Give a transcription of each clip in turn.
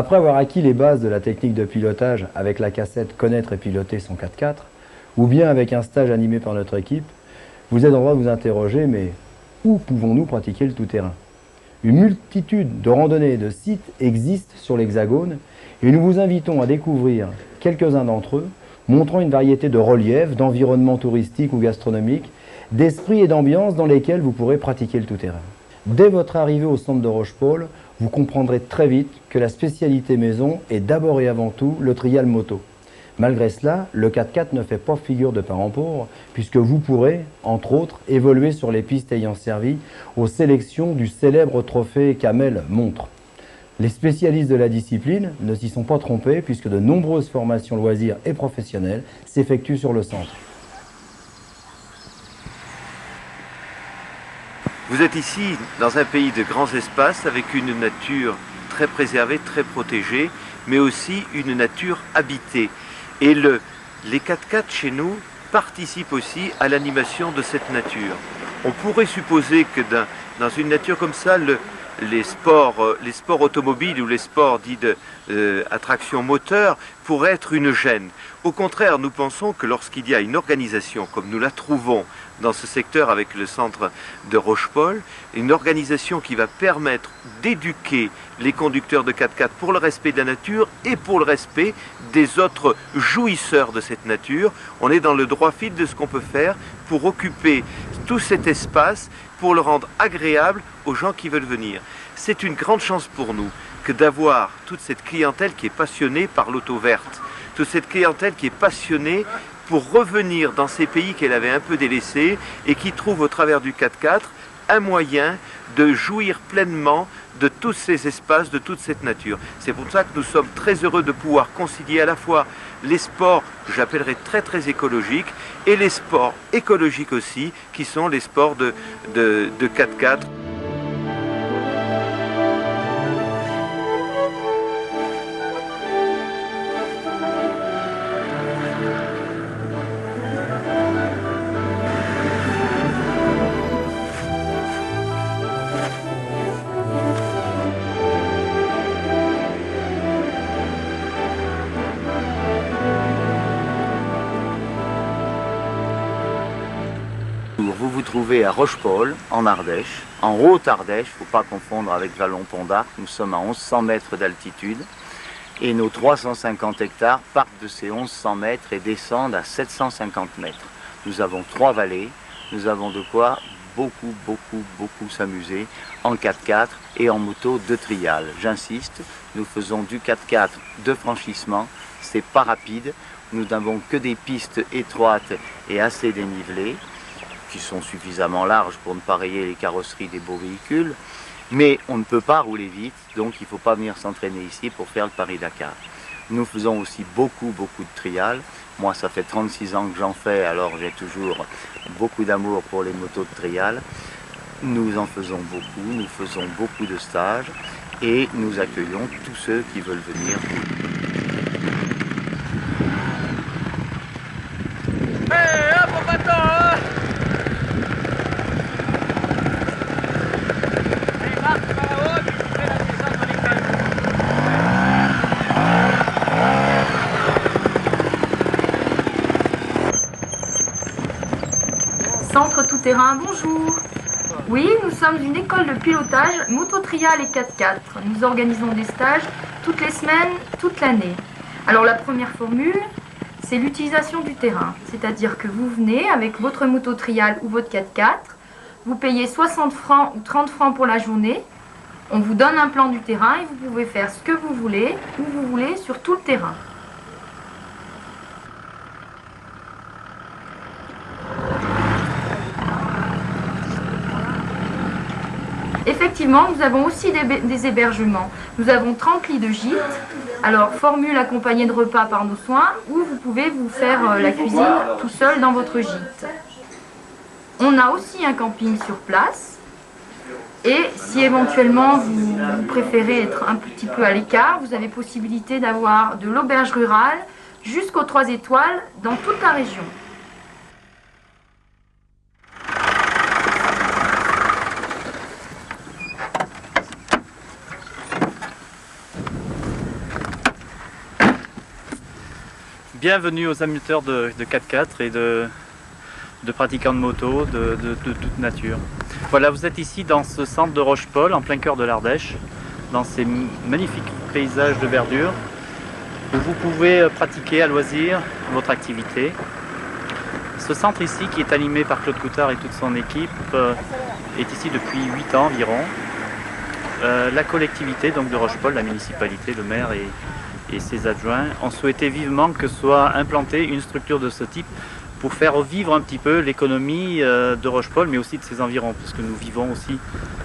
Après avoir acquis les bases de la technique de pilotage avec la cassette Connaître et piloter son 4x4, ou bien avec un stage animé par notre équipe, vous êtes en droit de vous interroger, mais où pouvons-nous pratiquer le tout-terrain? Une multitude de randonnées et de sites existent sur l'Hexagone et nous vous invitons à découvrir quelques-uns d'entre eux, montrant une variété de reliefs, d'environnements touristiques ou gastronomiques, d'esprits et d'ambiances dans lesquels vous pourrez pratiquer le tout-terrain. Dès votre arrivée au centre de Rochepole, vous comprendrez très vite que la spécialité maison est d'abord et avant tout le trial moto. Malgré cela, le 4x4 ne fait pas figure de parent pauvre, puisque vous pourrez, entre autres, évoluer sur les pistes ayant servi aux sélections du célèbre trophée Camel Montre. Les spécialistes de la discipline ne s'y sont pas trompés, puisque de nombreuses formations loisirs et professionnelles s'effectuent sur le centre. Vous êtes ici dans un pays de grands espaces avec une nature très préservée, très protégée, mais aussi une nature habitée. Et les 4x4 chez nous participent aussi à l'animation de cette nature. On pourrait supposer que dans une nature comme ça, les sports automobiles ou les sports dits d'attraction moteur pourraient être une gêne. Au contraire, nous pensons que lorsqu'il y a une organisation, comme nous la trouvons dans ce secteur avec le centre de Rochepole, une organisation qui va permettre d'éduquer les conducteurs de 4x4 pour le respect de la nature et pour le respect des autres jouisseurs de cette nature, on est dans le droit fil de ce qu'on peut faire pour occuper tout cet espace, pour le rendre agréable aux gens qui veulent venir. C'est une grande chance pour nous que d'avoir toute cette clientèle qui est passionnée par l'auto verte, toute cette clientèle qui est passionnée pour revenir dans ces pays qu'elle avait un peu délaissés et qui trouve au travers du 4x4 un moyen de jouir pleinement de tous ces espaces, de toute cette nature. C'est pour ça que nous sommes très heureux de pouvoir concilier à la fois les sports, j'appellerais très écologiques, et les sports écologiques aussi, qui sont les sports de 4x4. Vous vous trouvez à Rochepole, en Ardèche, en Haute-Ardèche, il ne faut pas confondre avec Vallon-Pont d'Arc, nous sommes à 1100 mètres d'altitude et nos 350 hectares partent de ces 1100 mètres et descendent à 750 mètres. Nous avons 3 vallées, nous avons de quoi beaucoup s'amuser en 4x4 et en moto de trial. J'insiste, nous faisons du 4x4 de franchissement, c'est pas rapide, nous n'avons que des pistes étroites et assez dénivelées, qui sont suffisamment larges pour ne pas rayer les carrosseries des beaux véhicules, mais on ne peut pas rouler vite, donc il ne faut pas venir s'entraîner ici pour faire le Paris-Dakar. Nous faisons aussi beaucoup de trial. Moi, ça fait 36 ans que j'en fais, alors j'ai toujours beaucoup d'amour pour les motos de trial. Nous en faisons beaucoup, nous faisons beaucoup de stages et nous accueillons tous ceux qui veulent venir. Centre tout-terrain, bonjour. Oui, nous sommes une école de pilotage moto-trial et 4x4. Nous organisons des stages toutes les semaines, toute l'année. Alors la première formule, c'est l'utilisation du terrain. C'est-à-dire que vous venez avec votre moto-trial ou votre 4x4, vous payez 60 francs ou 30 francs pour la journée, on vous donne un plan du terrain et vous pouvez faire ce que vous voulez, où vous voulez, sur tout le terrain. Effectivement, nous avons aussi des hébergements. Nous avons 30 lits de gîte, alors formule accompagnée de repas par nos soins, ou vous pouvez vous faire la cuisine tout seul dans votre gîte. On a aussi un camping sur place, et si éventuellement vous préférez être un petit peu à l'écart, vous avez possibilité d'avoir de l'auberge rurale jusqu'aux 3 étoiles dans toute la région. Bienvenue aux amateurs de 4x4 et de pratiquants de moto, de toute nature. Voilà, vous êtes ici dans ce centre de Rochepol, en plein cœur de l'Ardèche, dans ces magnifiques paysages de verdure, où vous pouvez pratiquer à loisir votre activité. Ce centre ici, qui est animé par Claude Coutard et toute son équipe, est ici depuis 8 ans environ. La collectivité donc de Rochepol, la municipalité, le maire et ses adjoints ont souhaité vivement que soit implantée une structure de ce type pour faire vivre un petit peu l'économie de Rochepol, mais aussi de ses environs, parce que nous vivons aussi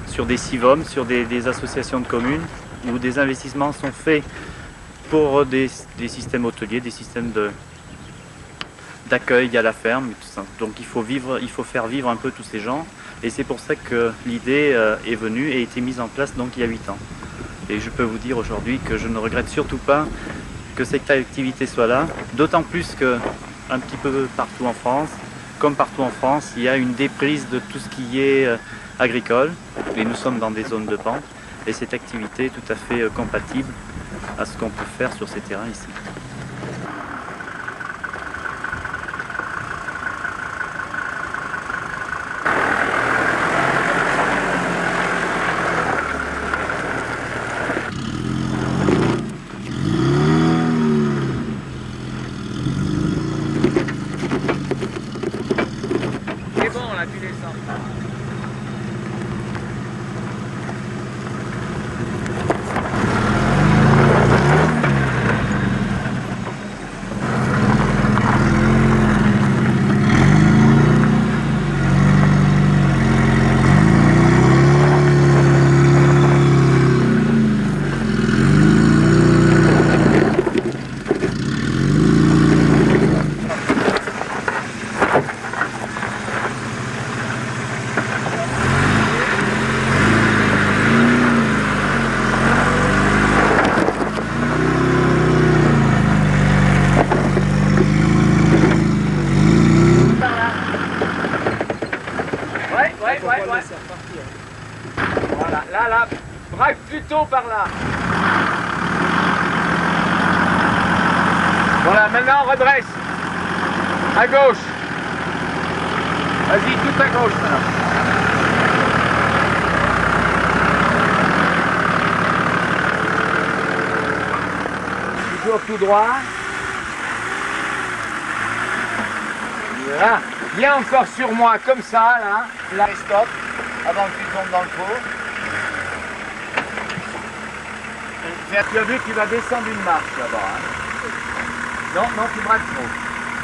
sur des CIVOM, sur des associations de communes, où des investissements sont faits pour des systèmes hôteliers, des systèmes d'accueil à la ferme, et tout ça. Donc il faut faire vivre un peu tous ces gens, et c'est pour ça que l'idée est venue et a été mise en place donc il y a 8 ans. Et je peux vous dire aujourd'hui que je ne regrette surtout pas que cette activité soit là, d'autant plus que un petit peu partout en France, comme partout en France, il y a une déprise de tout ce qui est agricole, et nous sommes dans des zones de pente, et cette activité est tout à fait compatible à ce qu'on peut faire sur ces terrains ici. Voilà, là, braque plutôt par là. Voilà, maintenant redresse. À gauche. Vas-y, tout à gauche maintenant. Toujours tout droit. Voilà. Viens encore sur moi, comme ça, là. Là, et stop. Avant que tu tombes dans le trou. Tu as vu que tu vas descendre une marche là-bas. Hein. Non, tu braques trop.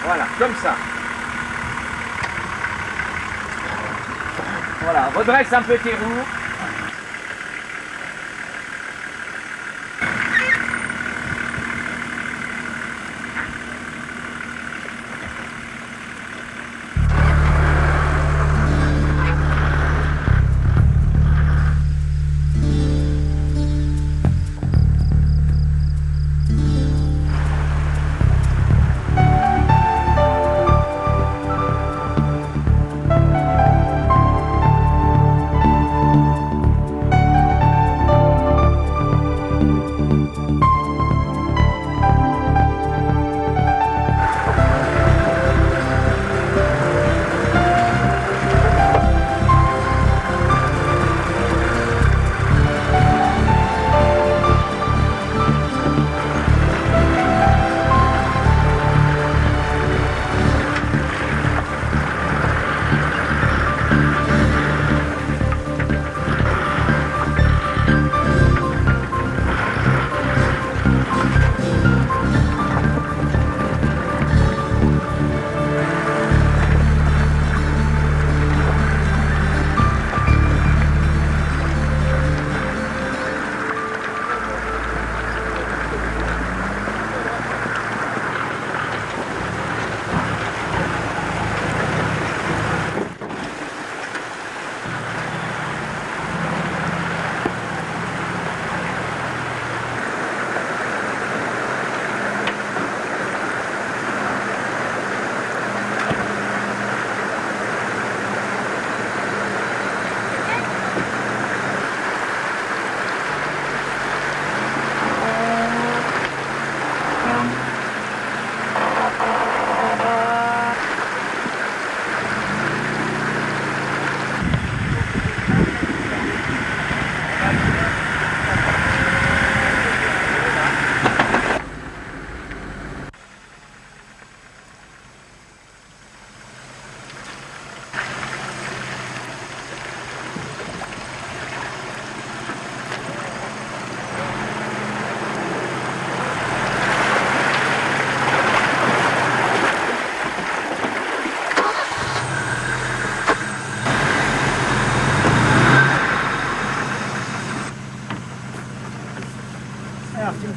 Voilà, comme ça. Voilà, redresse un peu tes roues.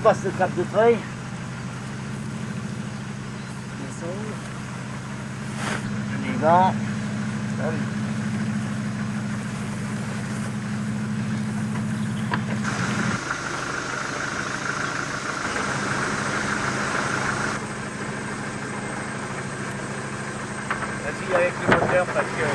passe le cap de treuil. Les gants. Vas-y avec le moteur parce que...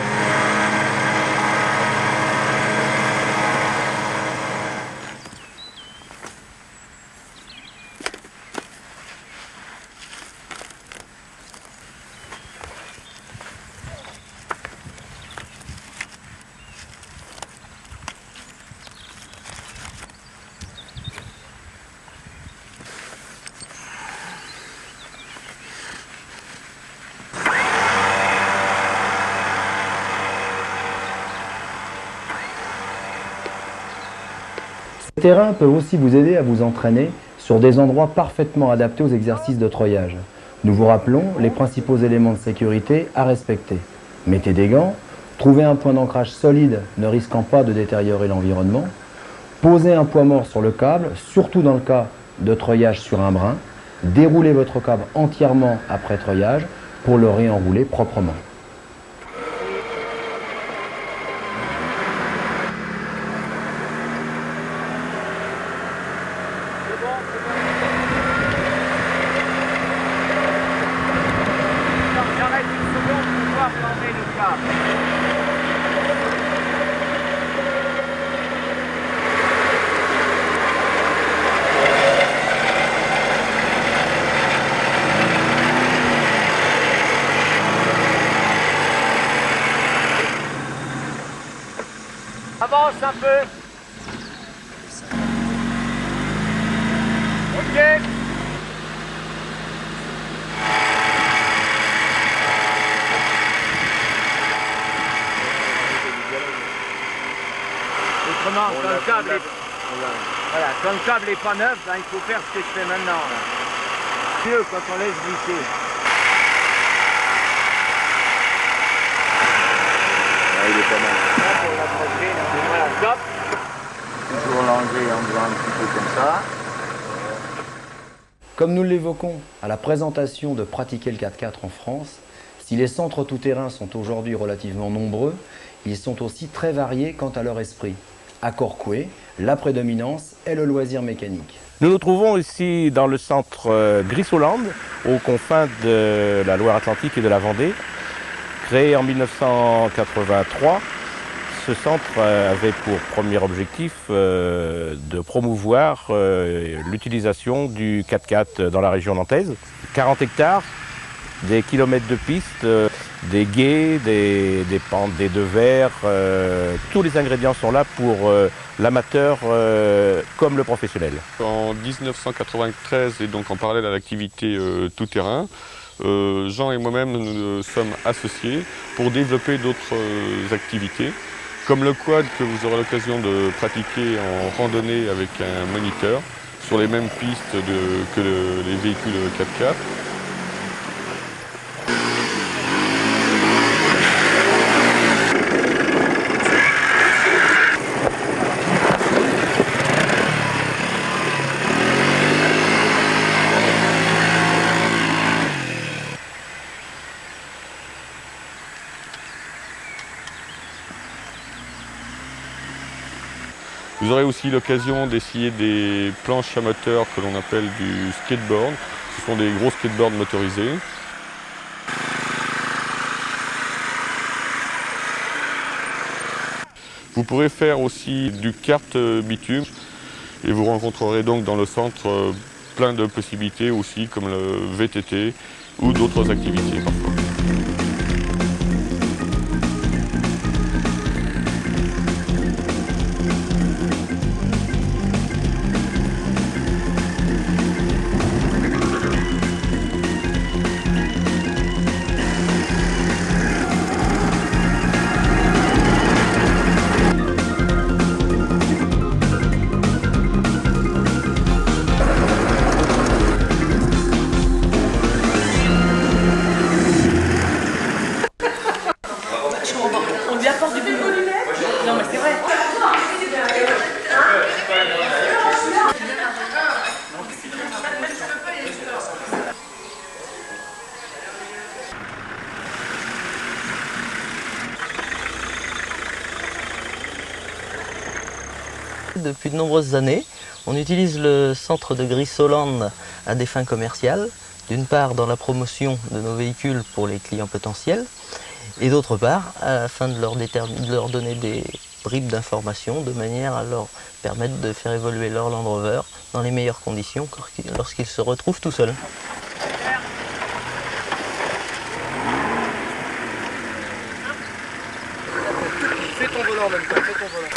Ces terrains peuvent aussi vous aider à vous entraîner sur des endroits parfaitement adaptés aux exercices de treuillage. Nous vous rappelons les principaux éléments de sécurité à respecter. Mettez des gants, trouvez un point d'ancrage solide ne risquant pas de détériorer l'environnement, posez un poids mort sur le câble, surtout dans le cas de treuillage sur un brin, déroulez votre câble entièrement après treuillage pour le réenrouler proprement. J'arrête une seconde pour voir flamber le câble. Avance un peu. Ok. Autrement, quand le câble est... Voilà, quand le câble est pas neuf, ben, il faut faire ce que je fais maintenant. Là. Mieux quand on laisse glisser. Ah, il est pas mal. Là, pour l'approcher, là, voilà, stop. Toujours l'enlever en faisant un petit peu comme ça. Comme nous l'évoquons à la présentation de Pratiquer le 4x4 en France, si les centres tout-terrain sont aujourd'hui relativement nombreux, ils sont aussi très variés quant à leur esprit. À Corcouët, la prédominance est le loisir mécanique. Nous nous trouvons ici dans le centre Grissolande, aux confins de la Loire-Atlantique et de la Vendée. Créé en 1983, ce centre avait pour premier objectif de promouvoir l'utilisation du 4x4 dans la région nantaise. 40 hectares, des kilomètres de pistes, des gués, des pentes, des devers, tous les ingrédients sont là pour l'amateur comme le professionnel. En 1993, et donc en parallèle à l'activité tout-terrain, Jean et moi-même nous sommes associés pour développer d'autres activités, comme le quad que vous aurez l'occasion de pratiquer en randonnée avec un moniteur, sur les mêmes pistes que les véhicules 4x4. Vous aurez aussi l'occasion d'essayer des planches à moteur que l'on appelle du skateboard. Ce sont des gros skateboards motorisés. Vous pourrez faire aussi du kart bitume et vous rencontrerez donc dans le centre plein de possibilités aussi comme le VTT ou d'autres activités parfois. depuis de nombreuses années. On utilise le centre de Grissoland à des fins commerciales, d'une part dans la promotion de nos véhicules pour les clients potentiels, et d'autre part afin de leur donner des bribes d'informations de manière à leur permettre de faire évoluer leur Land Rover dans les meilleures conditions lorsqu'ils se retrouvent tout seuls. Fais ton volant en même temps, fais ton volant.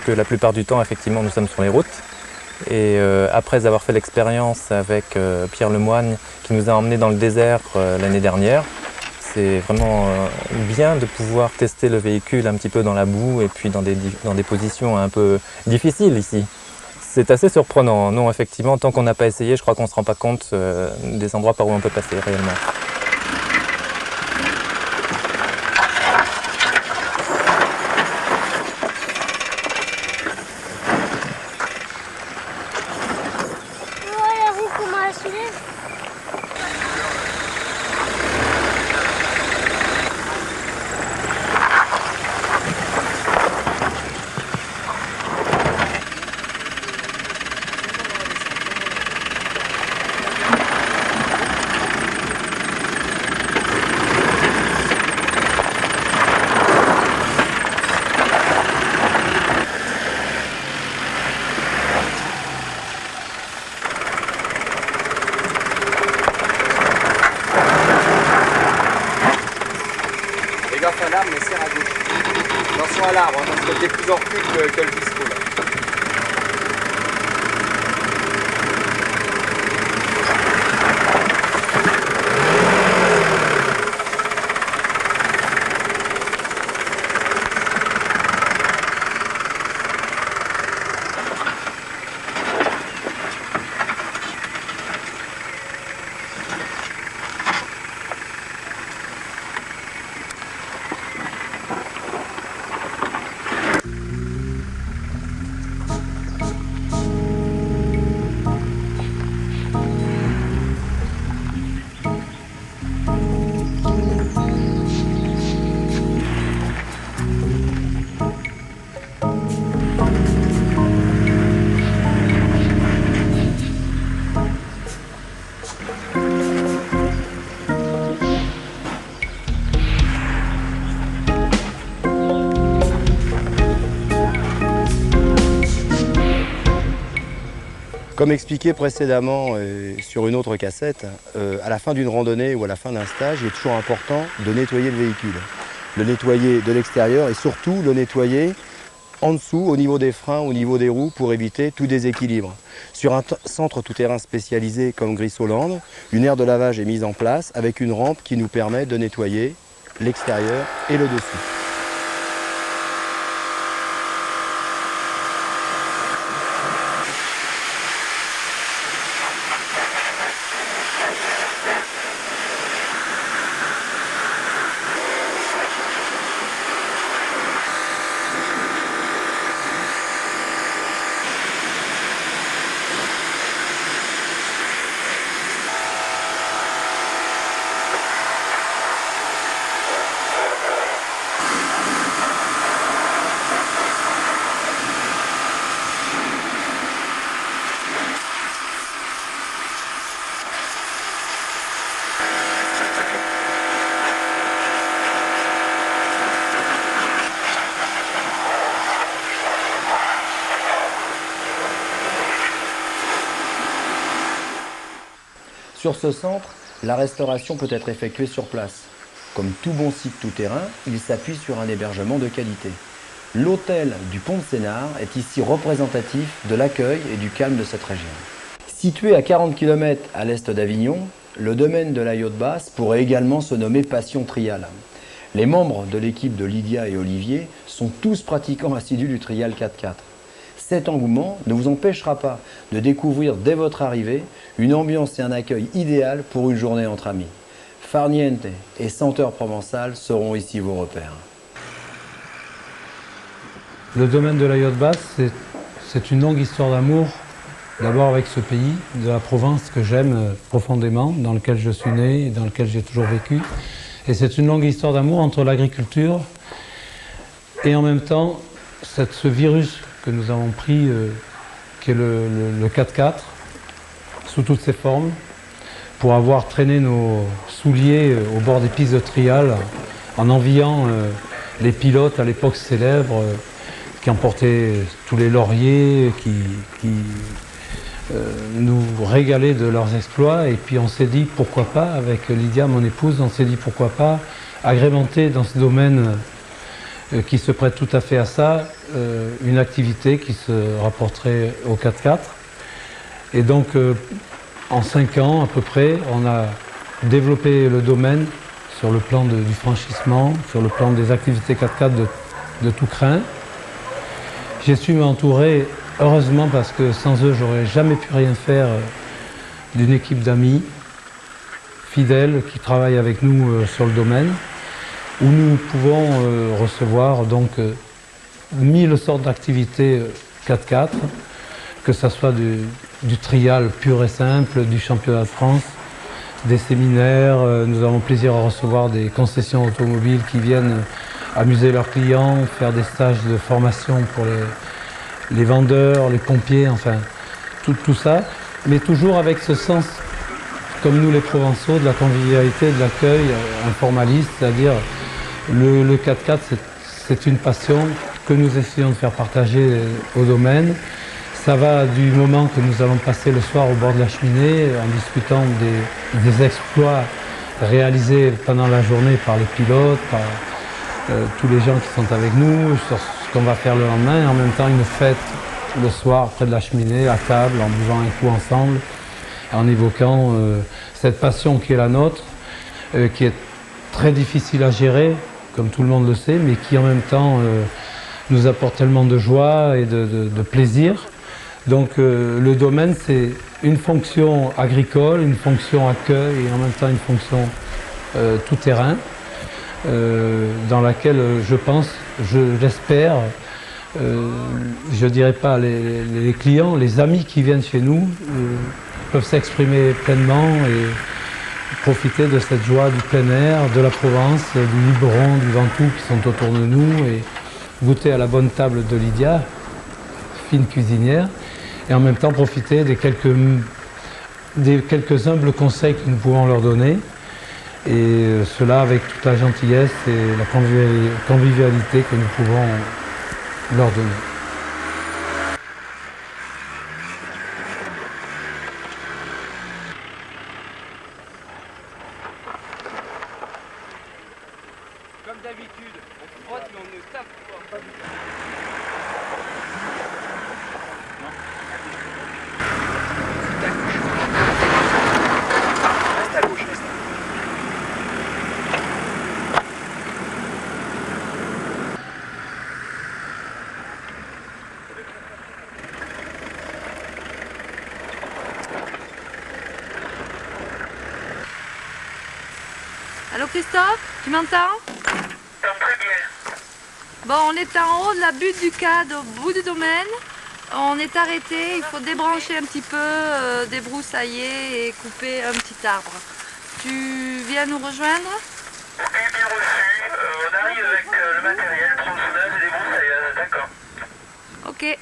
Que la plupart du temps, effectivement, nous sommes sur les routes. Et après avoir fait l'expérience avec Pierre Lemoine, qui nous a emmenés dans le désert l'année dernière, c'est vraiment bien de pouvoir tester le véhicule un petit peu dans la boue et puis dans des positions un peu difficiles ici. C'est assez surprenant. Non, effectivement, tant qu'on n'a pas essayé, je crois qu'on ne se rend pas compte des endroits par où on peut passer réellement. Fais gaffe à l'arbre, mais serre à gauche. Attention à l'arbre, hein, parce que t'es plus en recul que le disco là. Comme expliqué précédemment sur une autre cassette, à la fin d'une randonnée ou à la fin d'un stage, il est toujours important de nettoyer le véhicule. Le nettoyer de l'extérieur et surtout le nettoyer en dessous, au niveau des freins, au niveau des roues, pour éviter tout déséquilibre. Sur un centre tout-terrain spécialisé comme Grissoland, une aire de lavage est mise en place avec une rampe qui nous permet de nettoyer l'extérieur et le dessus. Sur ce centre, la restauration peut être effectuée sur place. Comme tout bon site tout-terrain, il s'appuie sur un hébergement de qualité. L'hôtel du Pont de Sénart est ici représentatif de l'accueil et du calme de cette région. Situé à 40 km à l'est d'Avignon, le domaine de la Yacht Basse pourrait également se nommer Passion Trial. Les membres de l'équipe de Lydia et Olivier sont tous pratiquants assidus du trial 4x4. Cet engouement ne vous empêchera pas de découvrir dès votre arrivée une ambiance et un accueil idéal pour une journée entre amis. Farniente et Senteur Provençal seront ici vos repères. Le domaine de la Yacht Basse, c'est une longue histoire d'amour, d'abord avec ce pays, de la Provence que j'aime profondément, dans lequel je suis né et dans lequel j'ai toujours vécu. Et c'est une longue histoire d'amour entre l'agriculture et en même temps ce virus que nous avons pris, qui est le 4x4, sous toutes ses formes, pour avoir traîné nos souliers au bord des pistes de trial, en enviant les pilotes à l'époque célèbres, qui emportaient tous les lauriers, qui nous régalaient de leurs exploits. Et puis on s'est dit pourquoi pas, avec Lydia, mon épouse, on s'est dit pourquoi pas agrémenter dans ce domaine qui se prête tout à fait à ça, une activité qui se rapporterait au 4x4. Et donc en 5 ans à peu près, on a développé le domaine sur le plan du franchissement, sur le plan des activités 4x4 de tout crin. J'ai su m'entourer, heureusement, parce que sans eux, j'aurais jamais pu rien faire, d'une équipe d'amis fidèles qui travaillent avec nous sur le domaine, où nous pouvons recevoir donc 1000 sortes d'activités 4x4, que ce soit du trial pur et simple, du championnat de France, des séminaires. Nous avons plaisir à recevoir des concessions automobiles qui viennent amuser leurs clients, faire des stages de formation pour les vendeurs, les pompiers, enfin tout ça, mais toujours avec ce sens, comme nous les Provençaux, de la convivialité, de l'accueil informaliste, c'est-à-dire le 4x4 c'est une passion que nous essayons de faire partager au domaine. Ça va du moment que nous allons passer le soir au bord de la cheminée en discutant des exploits réalisés pendant la journée par les pilotes, par tous les gens qui sont avec nous, sur ce qu'on va faire le lendemain, et en même temps une fête le soir près de la cheminée, à table, en buvant un coup ensemble, en évoquant cette passion qui est la nôtre, qui est très difficile à gérer, comme tout le monde le sait, mais qui en même temps nous apporte tellement de joie et de plaisir. Donc le domaine, c'est une fonction agricole, une fonction accueil et en même temps une fonction tout terrain, dans laquelle je pense, j'espère, je dirais pas les clients, les amis qui viennent chez nous peuvent s'exprimer pleinement et profiter de cette joie du plein air, de la Provence, du Luberon, du Ventoux qui sont autour de nous et goûter à la bonne table de Lydia, fine cuisinière, et en même temps profiter des quelques humbles conseils que nous pouvons leur donner. Et cela avec toute la gentillesse et la convivialité que nous pouvons leur donner. Comme d'habitude, on frotte mais on ne tape pas du tout. Reste à gauche, reste à gauche. Allô Christophe, tu m'entends? Très bien. Bon, on est en haut de la butte du Cade, au bout du domaine. On est arrêté, il faut débrancher un petit peu, débroussailler et couper un petit arbre. Tu viens nous rejoindre? Ok, bien reçu. On arrive avec le matériel, tronçonneuse et débroussailleuse, d'accord. Ok.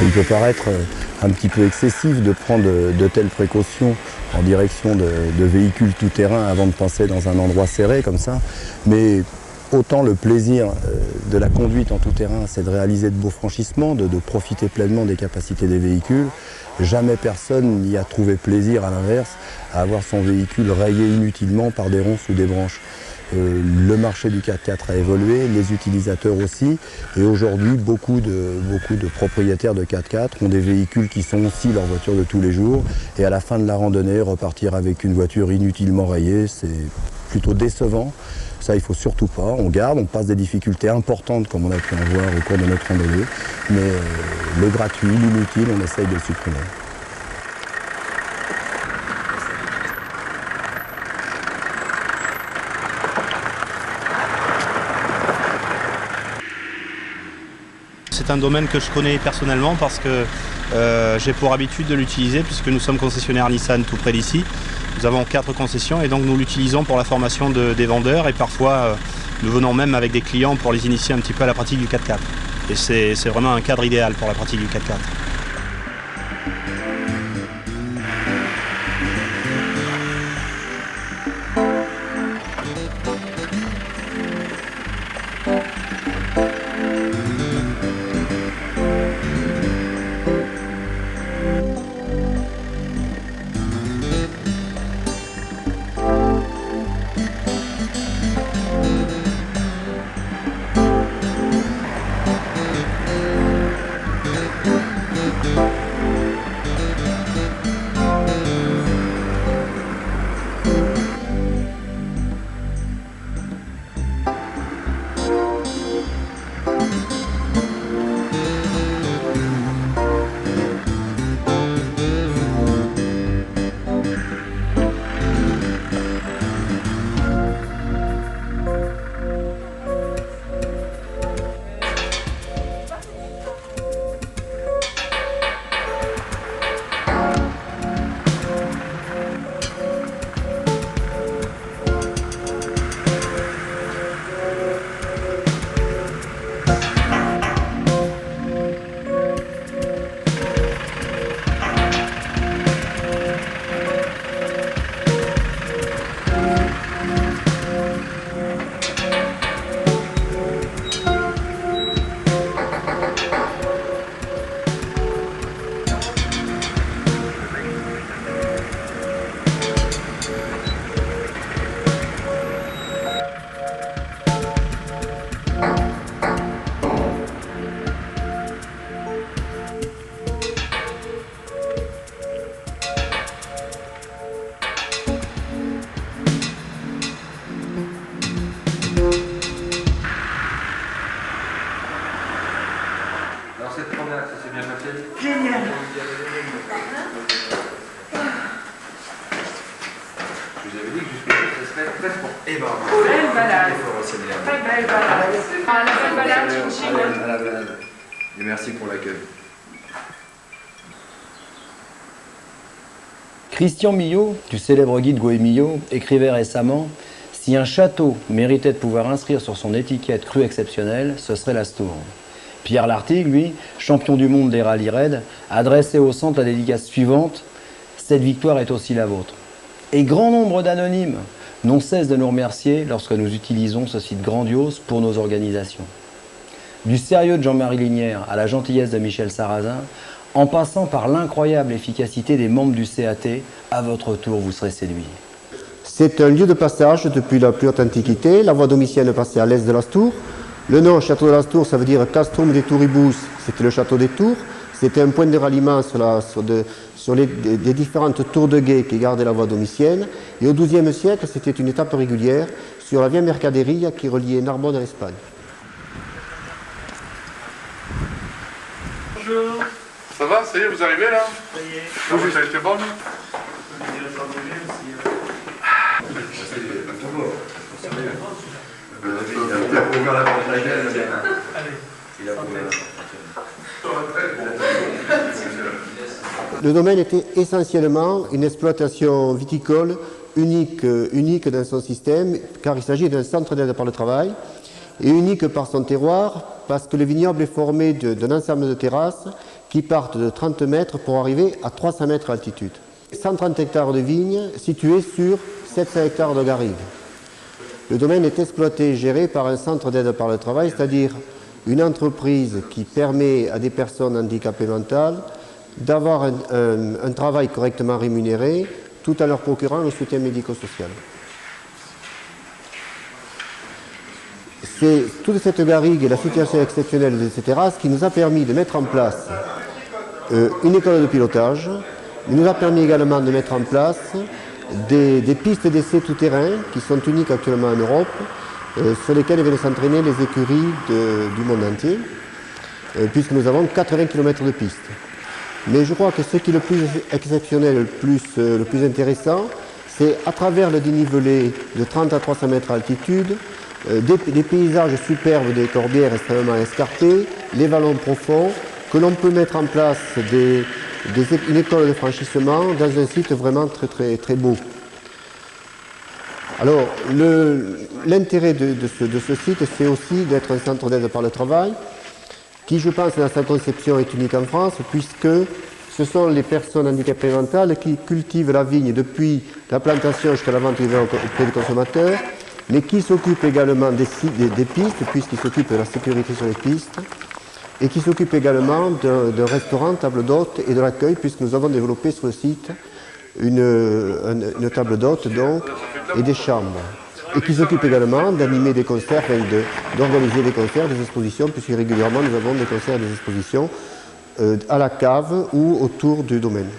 il peut paraître un petit peu excessif de prendre de telles précautions en direction de véhicules tout-terrain avant de passer dans un endroit serré comme ça, mais autant le plaisir de la conduite en tout-terrain, c'est de réaliser de beaux franchissements, de profiter pleinement des capacités des véhicules. Jamais personne n'y a trouvé plaisir, à l'inverse, à avoir son véhicule rayé inutilement par des ronces ou des branches. Le marché du 4x4 a évolué, les utilisateurs aussi, et aujourd'hui beaucoup de propriétaires de 4x4 ont des véhicules qui sont aussi leur voiture de tous les jours, et à la fin de la randonnée, repartir avec une voiture inutilement rayée, c'est plutôt décevant. Ça, il ne faut surtout pas. On garde, on passe des difficultés importantes comme on a pu en voir au cours de notre randonnée, mais le gratuit, l'inutile, on essaye de le supprimer. C'est un domaine que je connais personnellement parce que j'ai pour habitude de l'utiliser puisque nous sommes concessionnaires Nissan tout près d'ici. Nous avons 4 concessions et donc nous l'utilisons pour la formation des vendeurs et parfois nous venons même avec des clients pour les initier un petit peu à la pratique du 4x4. Et c'est vraiment un cadre idéal pour la pratique du 4x4. Génial. Je vous avais dit que jusque-là, ce serait presque pour ébarrer. Belle balade. Très belle balade. Ah, la belle balade, À la balade. Et merci pour l'accueil. Christian Millot, du célèbre guide Goemio, écrivait récemment « Si un château méritait de pouvoir inscrire sur son étiquette crue exceptionnelle, ce serait l'Astour ». Pierre Lartigue, lui, champion du monde des rallyes raids, a adressé au centre la dédicace suivante « Cette victoire est aussi la vôtre ». Et grand nombre d'anonymes n'ont cesse de nous remercier lorsque nous utilisons ce site grandiose pour nos organisations. Du sérieux de Jean-Marie Linière à la gentillesse de Michel Sarrazin, en passant par l'incroyable efficacité des membres du CAT, à votre tour vous serez séduits. C'est un lieu de passage depuis la plus haute antiquité. La voie domitienne passait à l'est de l'Astour. Le nom château de l'Astour, ça veut dire Castrum de Turibus, c'était le château des Tours. C'était un point de ralliement sur les différentes tours de guet qui gardaient la voie domitienne. Et au XIIe siècle, c'était une étape régulière sur la Via Mercaderia qui reliait Narbonne à l'Espagne. Bonjour. Ça va, ça y est, vous arrivez là? Ça y est. Vous, ça a été bon? Le domaine était essentiellement une exploitation viticole unique dans son système, car il s'agit d'un centre d'aide par le travail, et unique par son terroir, parce que le vignoble est formé d'un ensemble de terrasses qui partent de 30 mètres pour arriver à 300 mètres d'altitude. 130 hectares de vignes situés sur 700 hectares de garrigues. Le domaine est exploité et géré par un centre d'aide par le travail, c'est-à-dire une entreprise qui permet à des personnes handicapées mentales d'avoir un travail correctement rémunéré tout en leur procurant le soutien médico-social. C'est toute cette garrigue et la situation exceptionnelle, etc., ce qui nous a permis de mettre en place une école de pilotage. Il nous a permis également de mettre en place des pistes d'essai tout-terrain qui sont uniques actuellement en Europe, sur lesquelles viennent s'entraîner les écuries du monde entier, puisque nous avons 80 km de pistes. Mais je crois que ce qui est le plus exceptionnel, le plus intéressant, c'est à travers le dénivelé de 30 à 300 mètres d'altitude, des paysages superbes, des tourbières extrêmement escarpées, les vallons profonds, que l'on peut mettre en place une école de franchissement dans un site vraiment très beau. Alors, l'intérêt de ce site, c'est aussi d'être un centre d'aide par le travail, qui, je pense, dans sa conception est unique en France, puisque ce sont les personnes handicapées mentales qui cultivent la vigne depuis la plantation jusqu'à la vente auprès des consommateurs, mais qui s'occupent également des pistes, puisqu'ils s'occupent de la sécurité sur les pistes, et qui s'occupe également d'un restaurant, table d'hôte et de l'accueil, puisque nous avons développé sur le site une table d'hôte donc, et des chambres. Et qui s'occupe également d'animer des concerts, d'organiser des concerts, des expositions, puisque régulièrement nous avons des concerts et des expositions à la cave ou autour du domaine.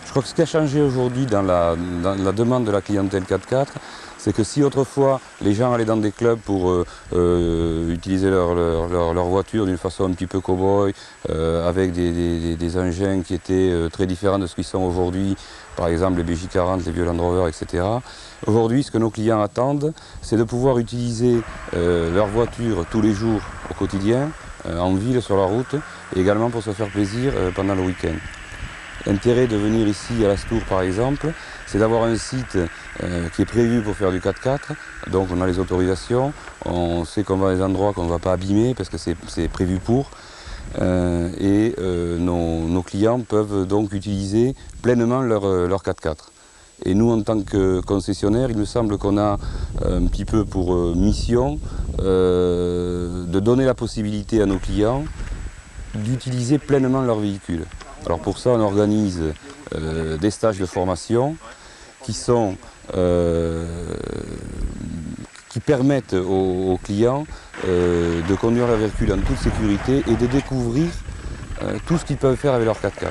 Je crois que ce qui a changé aujourd'hui dans la demande de la clientèle 4x4, c'est que si autrefois les gens allaient dans des clubs pour utiliser leur voiture d'une façon un petit peu cow-boy, avec des engins qui étaient très différents de ce qu'ils sont aujourd'hui, par exemple les BJ40, les vieux Land Rover, etc. Aujourd'hui, ce que nos clients attendent, c'est de pouvoir utiliser leur voiture tous les jours au quotidien, en ville, sur la route, et également pour se faire plaisir pendant le week-end. L'intérêt de venir ici à l'Astour par exemple, c'est d'avoir un site qui est prévu pour faire du 4x4, donc on a les autorisations, on sait qu'on va à des endroits qu'on ne va pas abîmer parce que c'est prévu pour, et nos clients peuvent donc utiliser pleinement leur 4x4. Et nous en tant que concessionnaire, il me semble qu'on a un petit peu pour mission de donner la possibilité à nos clients d'utiliser pleinement leur véhicule. Alors pour ça, on organise des stages de formation qui permettent aux clients de conduire leur véhicule en toute sécurité et de découvrir tout ce qu'ils peuvent faire avec leur 4x4.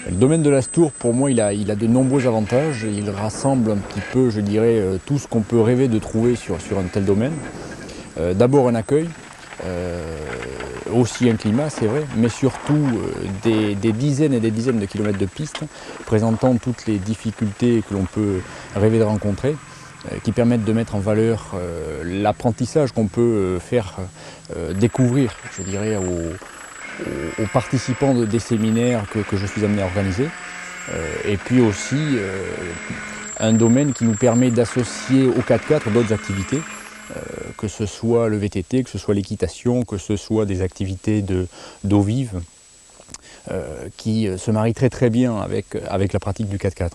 Le domaine de l'Astour, pour moi, il a de nombreux avantages. Il rassemble un petit peu, je dirais, tout ce qu'on peut rêver de trouver sur un tel domaine. D'abord un accueil, aussi un climat, c'est vrai, mais surtout des dizaines et des dizaines de kilomètres de pistes, présentant toutes les difficultés que l'on peut rêver de rencontrer, qui permettent de mettre en valeur l'apprentissage qu'on peut faire découvrir, je dirais, aux participants des séminaires que je suis amené à organiser, et puis aussi un domaine qui nous permet d'associer au 4x4 d'autres activités, que ce soit le VTT, que ce soit l'équitation, que ce soit des activités d'eau vive, qui se marient très bien avec la pratique du 4x4.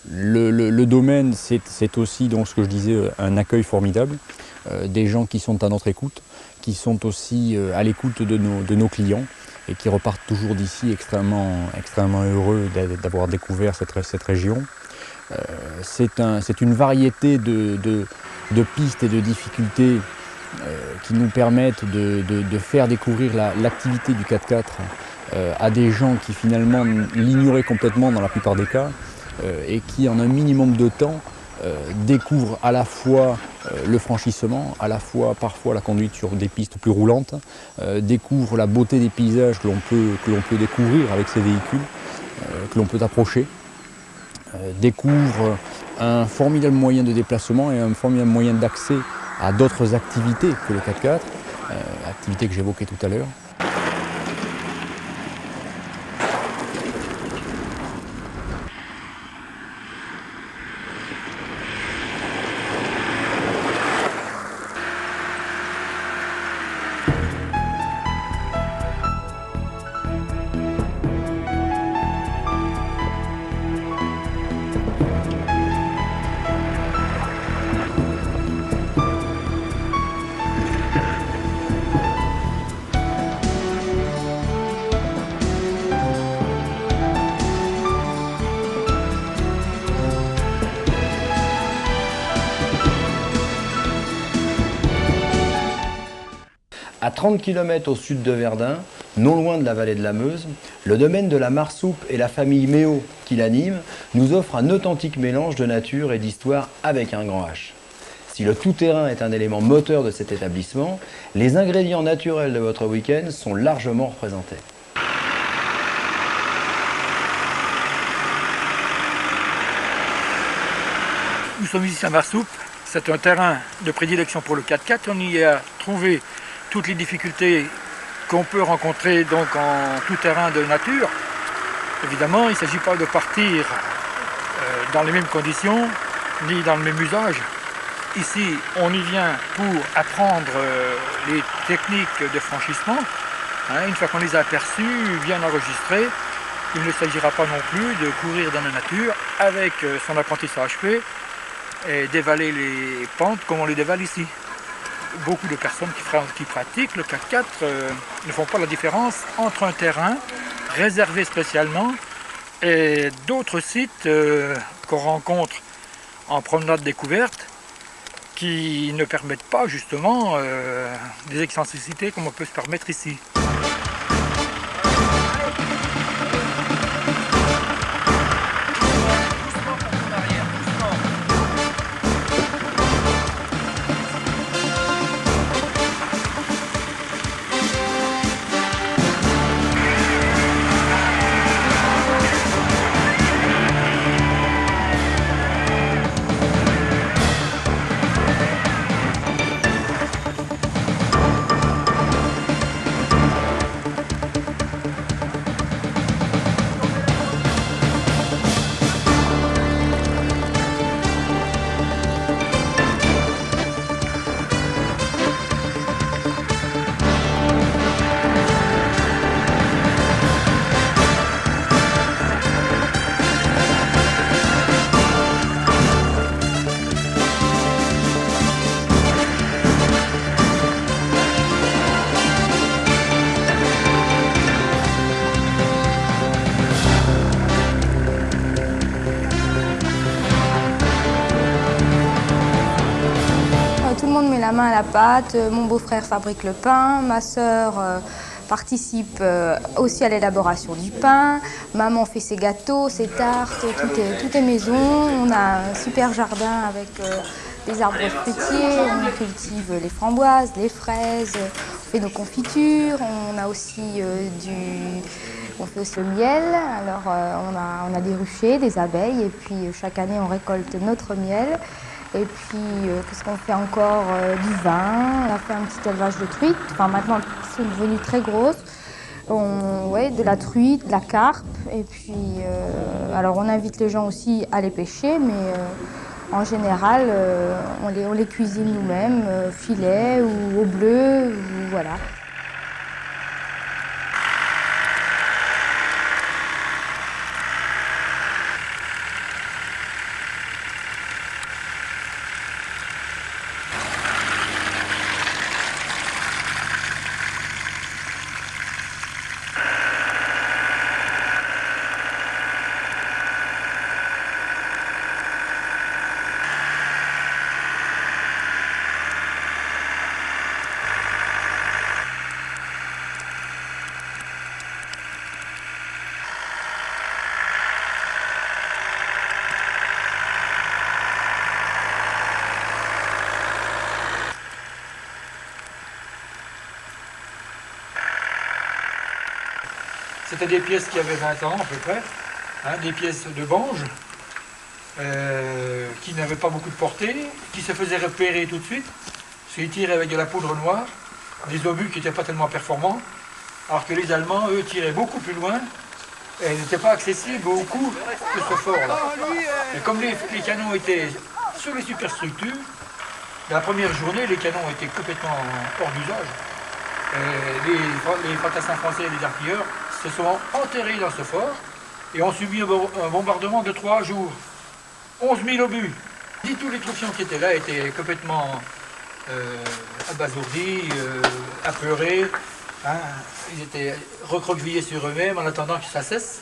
Le domaine, c'est aussi, donc, ce que je disais, un accueil formidable, des gens qui sont à notre écoute, qui sont aussi à l'écoute de nos clients et qui repartent toujours d'ici extrêmement heureux d'avoir découvert cette région. C'est une variété de pistes et de difficultés qui nous permettent de faire découvrir l'activité du 4x4 à des gens qui finalement l'ignoraient complètement dans la plupart des cas et qui en un minimum de temps découvrent à la fois le franchissement, à la fois parfois la conduite sur des pistes plus roulantes, découvrent la beauté des paysages que l'on peut découvrir avec ces véhicules, que l'on peut approcher, découvrent un formidable moyen de déplacement et un formidable moyen d'accès à d'autres activités que le 4x4, activités que j'évoquais tout à l'heure. À 30 km au sud de Verdun, non loin de la vallée de la Meuse, le domaine de la Marsoupe et la famille Méo qui l'anime nous offre un authentique mélange de nature et d'histoire avec un grand H. Si le tout-terrain est un élément moteur de cet établissement, les ingrédients naturels de votre week-end sont largement représentés. Nous sommes ici à Marsoupe, c'est un terrain de prédilection pour le 4x4. On y a trouvé toutes les difficultés qu'on peut rencontrer donc en tout terrain de nature. Évidemment, il ne s'agit pas de partir dans les mêmes conditions, ni dans le même usage. Ici, on y vient pour apprendre les techniques de franchissement. Une fois qu'on les a aperçues, bien enregistrées, il ne s'agira pas non plus de courir dans la nature avec son apprentissage fait et dévaler les pentes comme on les dévale ici. Beaucoup de personnes qui pratiquent le 4x4 ne font pas la différence entre un terrain réservé spécialement et d'autres sites qu'on rencontre en promenade découverte qui ne permettent pas justement des excentricités comme on peut se permettre ici. La main à la pâte, mon beau-frère fabrique le pain, ma sœur participe aussi à l'élaboration du pain, maman fait ses gâteaux, ses tartes, tout est maison. On a un super jardin avec des arbres fruitiers, on cultive les framboises, les fraises, on fait nos confitures, on a aussi on fait aussi le miel. Alors on a des ruchers, des abeilles et puis chaque année on récolte notre miel. Et puis, qu'est-ce qu'on fait encore? Du vin, on a fait un petit élevage de truites. Enfin, maintenant, elles sont devenues très grosses. Ouais, de la truite, de la carpe. Et puis, alors on invite les gens aussi à les pêcher, mais en général, on les cuisine nous-mêmes, filet ou au bleu, ou, voilà. C'était des pièces qui avaient 20 ans à peu près, hein, des pièces de bange qui n'avaient pas beaucoup de portée, qui se faisaient repérer tout de suite, parce qu'ils tiraient avec de la poudre noire, des obus qui n'étaient pas tellement performants, alors que les Allemands, eux, tiraient beaucoup plus loin et n'étaient pas accessibles au coup de ce fort-là. Et comme les canons étaient sur les superstructures, la première journée, les canons étaient complètement hors d'usage. Les fantassins français et les artilleurs se sont enterrés dans ce fort et ont subi un bombardement de 3 jours. 11 000 obus. Tous les troufions qui étaient là étaient complètement abasourdis, apeurés. Hein. Ils étaient recroquevillés sur eux-mêmes en attendant que ça cesse.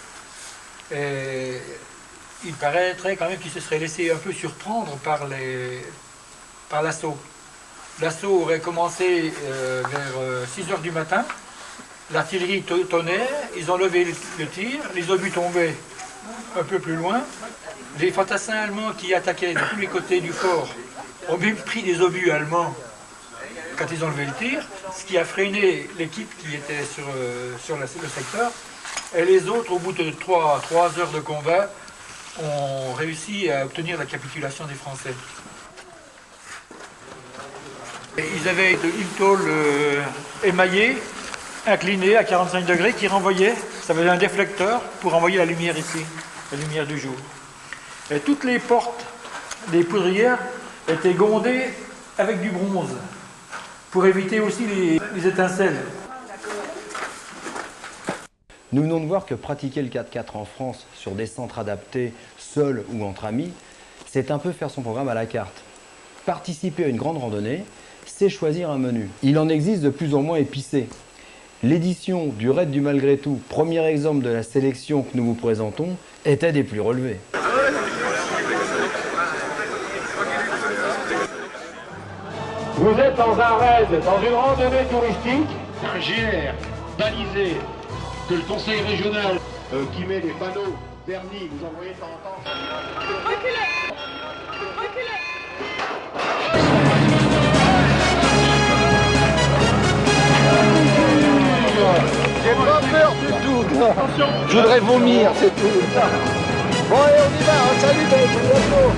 Et il paraîtrait quand même qu'ils se seraient laissés un peu surprendre par l'assaut. L'assaut aurait commencé vers 6 h du matin. L'artillerie tonnait, ils ont levé le tir, les obus tombaient un peu plus loin. Les fantassins allemands qui attaquaient de tous les côtés du fort ont même pris des obus allemands quand ils ont levé le tir, ce qui a freiné l'équipe qui était sur le secteur. Et les autres, au bout de 3 heures de combat, ont réussi à obtenir la capitulation des Français. Et ils avaient une tôle émaillée, inclinée à 45 degrés, qui renvoyait, ça faisait un déflecteur pour envoyer la lumière ici, la lumière du jour. Et toutes les portes des poudrières étaient gondées avec du bronze, pour éviter aussi les étincelles. Nous venons de voir que pratiquer le 4x4 en France sur des centres adaptés, seul ou entre amis, c'est un peu faire son programme à la carte. Participer à une grande randonnée, c'est choisir un menu. Il en existe de plus en moins épicés. L'édition du Raid du Malgré Tout, premier exemple de la sélection que nous vous présentons, était des plus relevés. Vous êtes dans un raid, dans une randonnée touristique, un GR balisé que le conseil régional qui met les panneaux vernis, vous en voyez de temps en temps. Reculez. J'ai pas peur du tout. Je voudrais vomir, c'est tout. Bon, allez, on y va. Salut, Ben, à bientôt.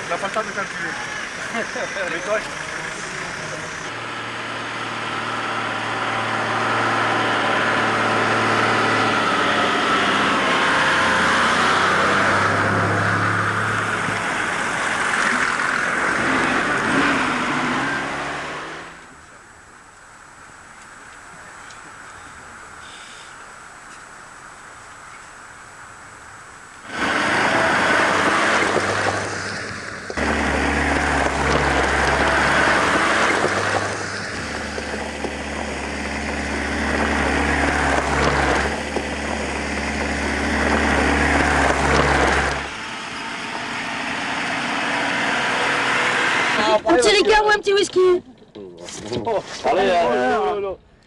n'a pas le temps de calculer. Un petit ricard ou un petit whisky? Allez,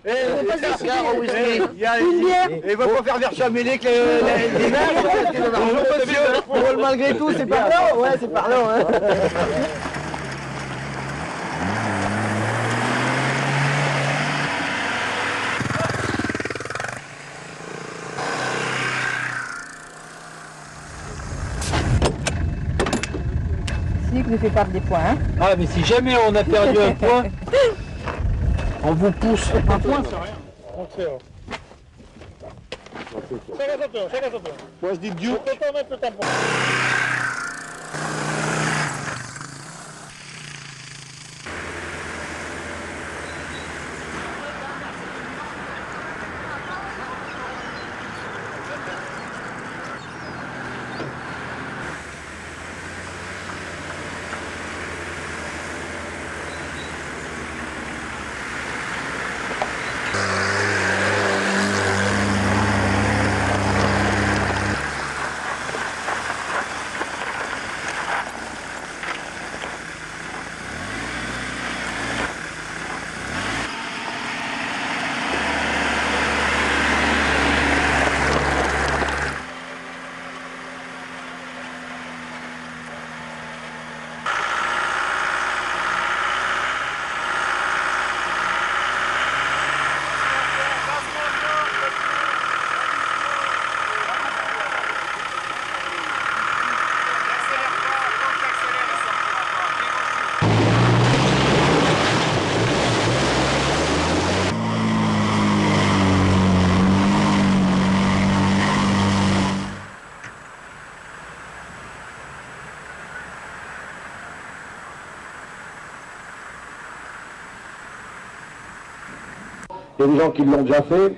il y a une bière. Et il va pas faire verchameler avec les verres. Bonjour monsieur. Malgré tout, c'est par là. Ouais, c'est par là. Que ne fait perdre des points. Hein. Ah, mais si jamais on a perdu un point, on vous pousse. Un point, c'est rien. Chacun son tour. Moi je dis Dieu. Il y a des gens qui l'ont déjà fait,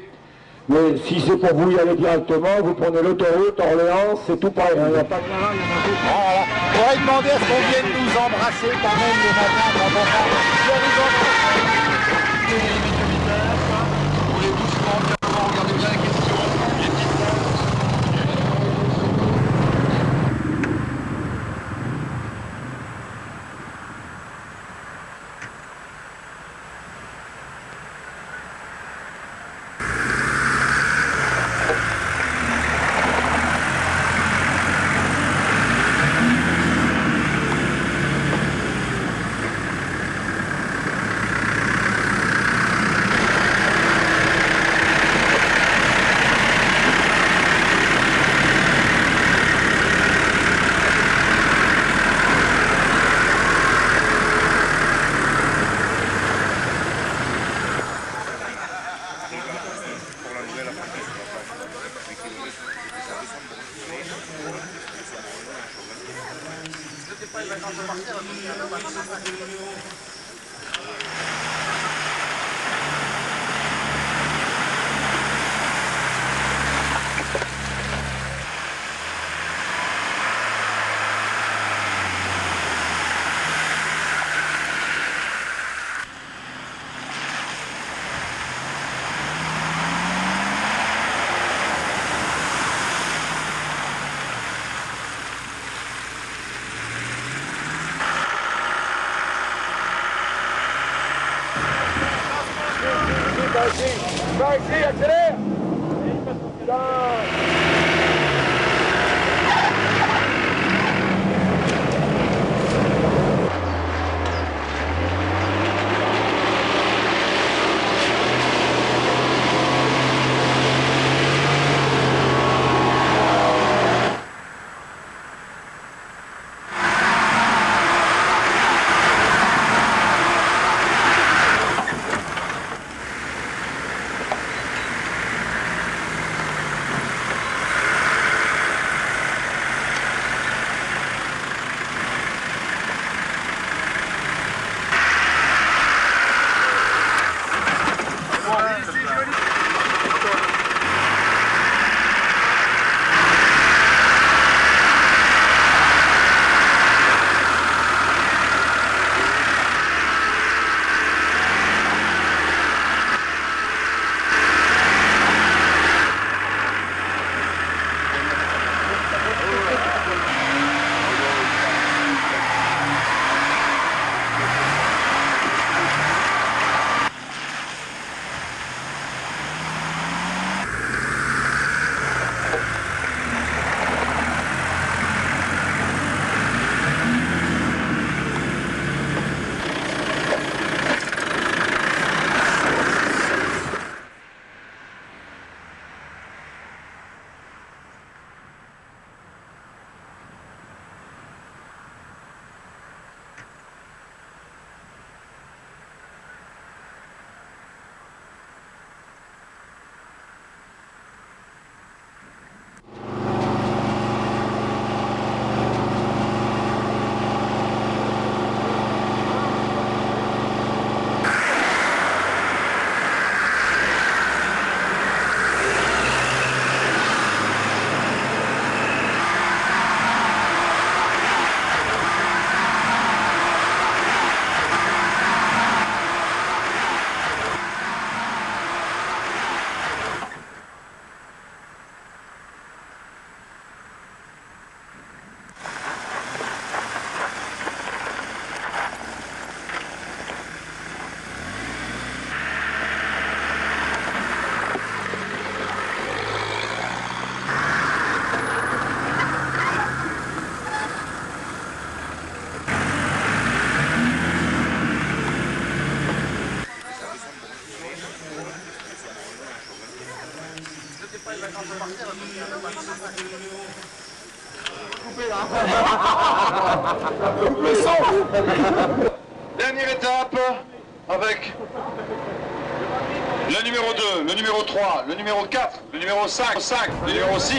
mais si c'est pour vous y aller directement, vous prenez l'autoroute, Orléans, c'est tout pareil. Il n'y a pas de malin, il y en a beaucoup. Voilà. On pourrait demander à ce qu'on vienne nous embrasser quand même le matin quand on va nous embrasser. Voulez-vous souvent regardez bien les questions, les questions. Vas-y, accélère. Le son. Dernière étape avec le numéro 2, le numéro 3, le numéro 4, le numéro 5, le numéro 6.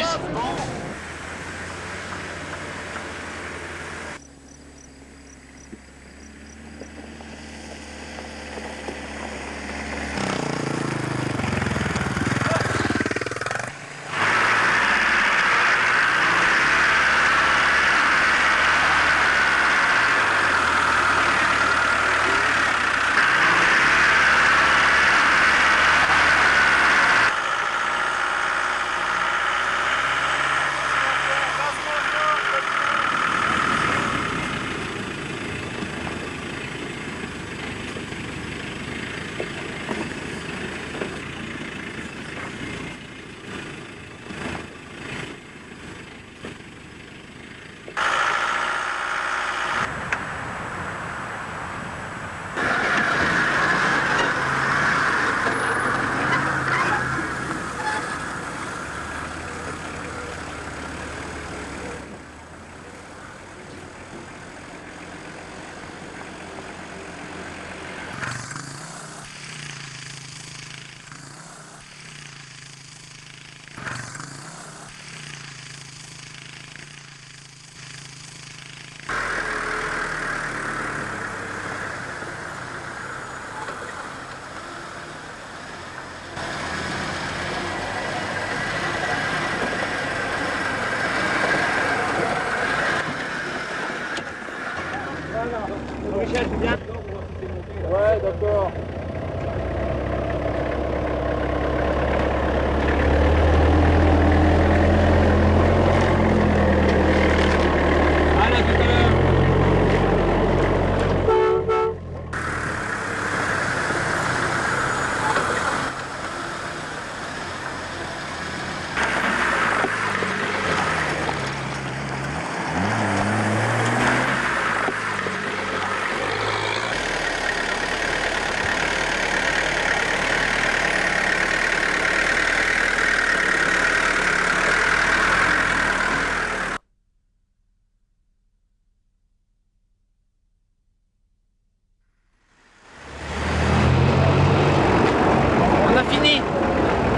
Ouais, d'accord.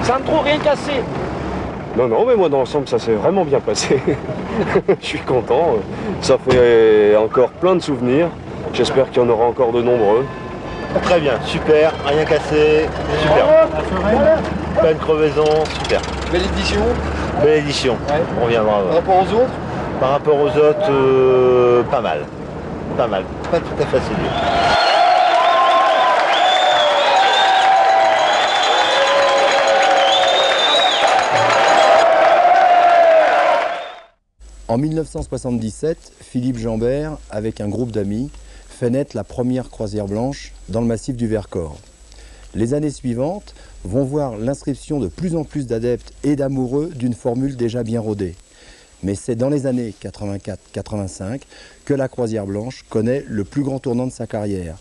Sans trop rien casser. Non, non, mais moi dans l'ensemble ça s'est vraiment bien passé. Je suis content. Ça fait encore plein de souvenirs. J'espère qu'il y en aura encore de nombreux. Très bien, super, rien cassé, super. Pas de crevaison, super. Belle édition. Belle édition, ouais. On reviendra. Par rapport aux autres? Par rapport aux autres, pas mal. Pas mal, pas tout à fait assez dur. En 1977, Philippe Jambert, avec un groupe d'amis, fait naître la première croisière blanche dans le massif du Vercors. Les années suivantes vont voir l'inscription de plus en plus d'adeptes et d'amoureux d'une formule déjà bien rodée. Mais c'est dans les années 84-85 que la croisière blanche connaît le plus grand tournant de sa carrière,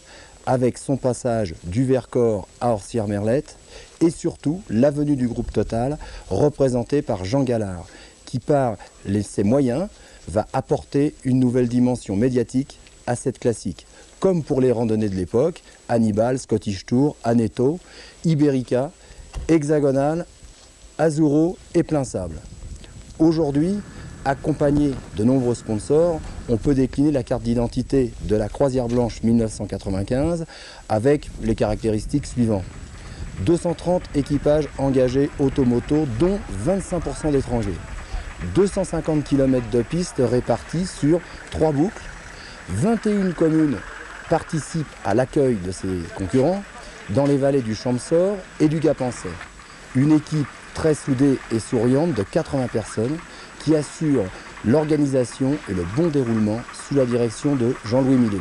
avec son passage du Vercors à Orsières-Merlette et surtout la venue du groupe Total, représenté par Jean Gallard, qui par ses moyens va apporter une nouvelle dimension médiatique à cette classique. Comme pour les randonnées de l'époque, Hannibal, Scottish Tour, Aneto, Iberica, Hexagonal, Azuro et Plein Sable. Aujourd'hui, accompagné de nombreux sponsors, on peut décliner la carte d'identité de la Croisière Blanche 1995 avec les caractéristiques suivantes. 230 équipages engagés automoto, dont 25% d'étrangers. 250 km de pistes répartis sur 3 boucles. 21 communes participent à l'accueil de ces concurrents dans les vallées du Champsaur et du Gapençais. Une équipe très soudée et souriante de 80 personnes qui assure l'organisation et le bon déroulement sous la direction de Jean-Louis Mileli.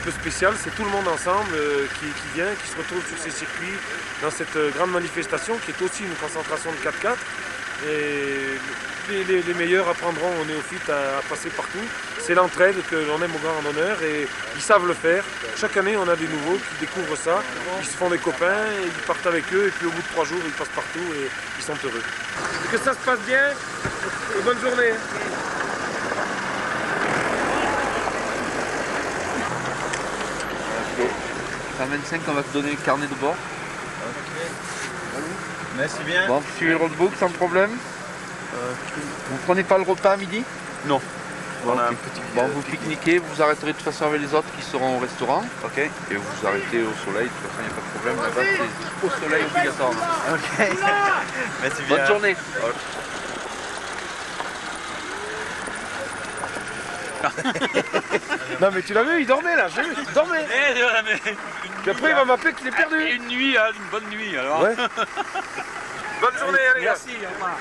peu spécial, c'est tout le monde ensemble qui vient, qui se retrouve sur ces circuits, dans cette grande manifestation qui est aussi une concentration de 4x4. Et les meilleurs apprendront aux néophytes à passer partout. C'est l'entraide que l'on aime au grand honneur et ils savent le faire. Chaque année, on a des nouveaux qui découvrent ça, ils se font des copains, et ils partent avec eux et puis au bout de 3 jours, ils passent partout et ils sont heureux. Que ça se passe bien et bonne journée. 125, on va te donner le carnet de bord. Ok. Merci bien. Bon, suivez le roadbook sans problème. Vous prenez pas le repas à midi? Non. Bon, vous pique-niquez, vous arrêterez de toute façon avec les autres qui seront au restaurant. Ok. Et vous vous arrêtez au soleil, de toute façon il n'y a pas de problème. Là-bas c'est au soleil obligatoirement. Ok. Merci bien. Bonne journée. Non mais tu l'as vu, il dormait là, j'ai vu, il dormait. Puis après il va m'appeler qu'il est perdu. Une nuit, hein, une bonne nuit alors. Ouais. Bonne journée les gars. Merci, au revoir.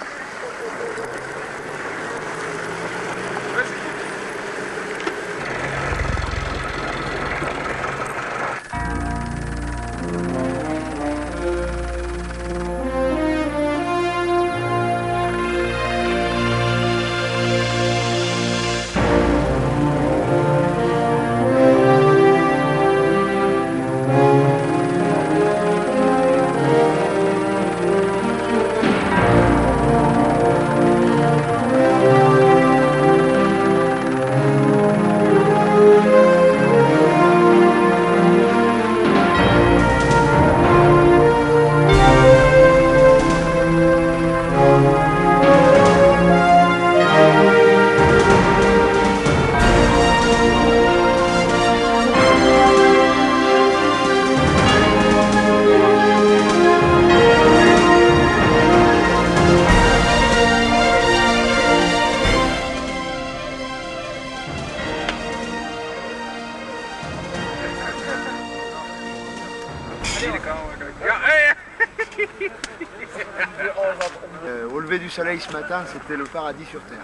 Au lever du soleil ce matin, c'était le paradis sur Terre.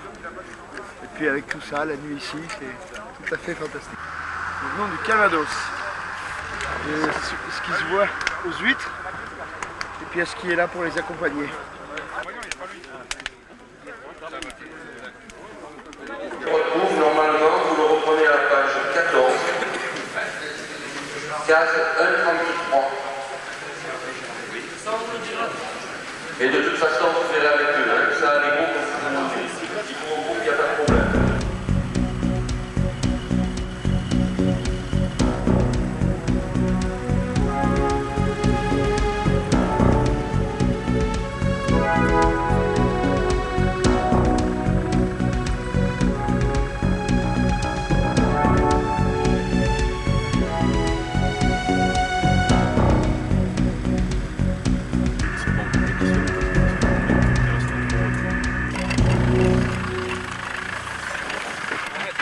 Et puis avec tout ça, la nuit ici, c'est tout à fait fantastique. Nous venons du Calvados. Ce qui se voit aux huîtres, et puis à ce qui est là pour les accompagner. Je retrouve normalement, vous le reprenez à la page 14, case 133. Et de toute façon, vous verrez avec eux, hein, ça, les groupes, il n'y a pas de problème.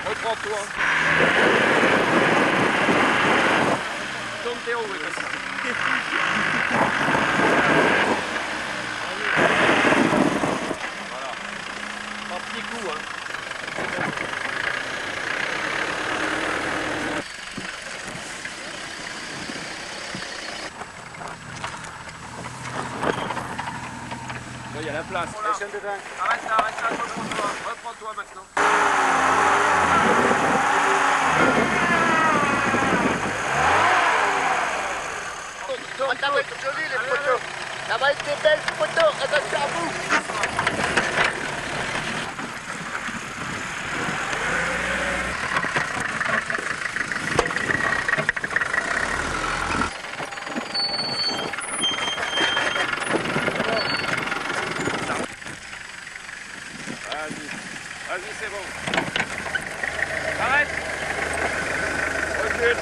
Reprends-toi. Tourne tes roues, voilà. Par petits coups, hein. Là, il y a la place. Arrête là, reprends-toi. Reprends-toi maintenant. Ça va être joli les photos. Ça va être des belles photos. Attention à vous. Vas-y, c'est bon. Arrête. Recule.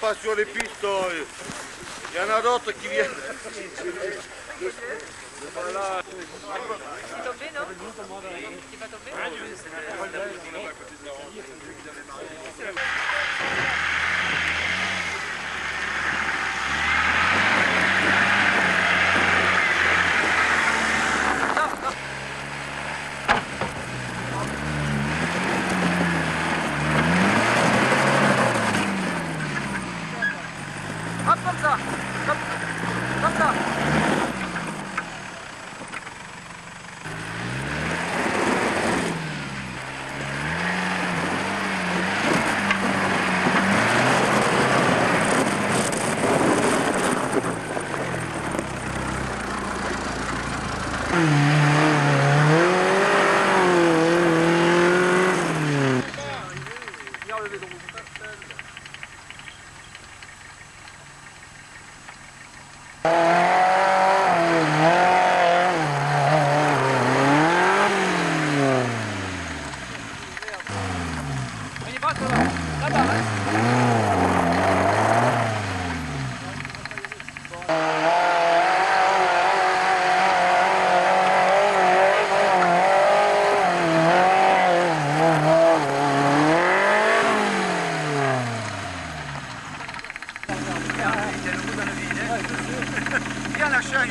pas sur les pistes. Il y en a d'autres qui viennent. Voilà. tombé, non? Tu pas tombé? Hop, comme ça. Comme ça. Viens la change.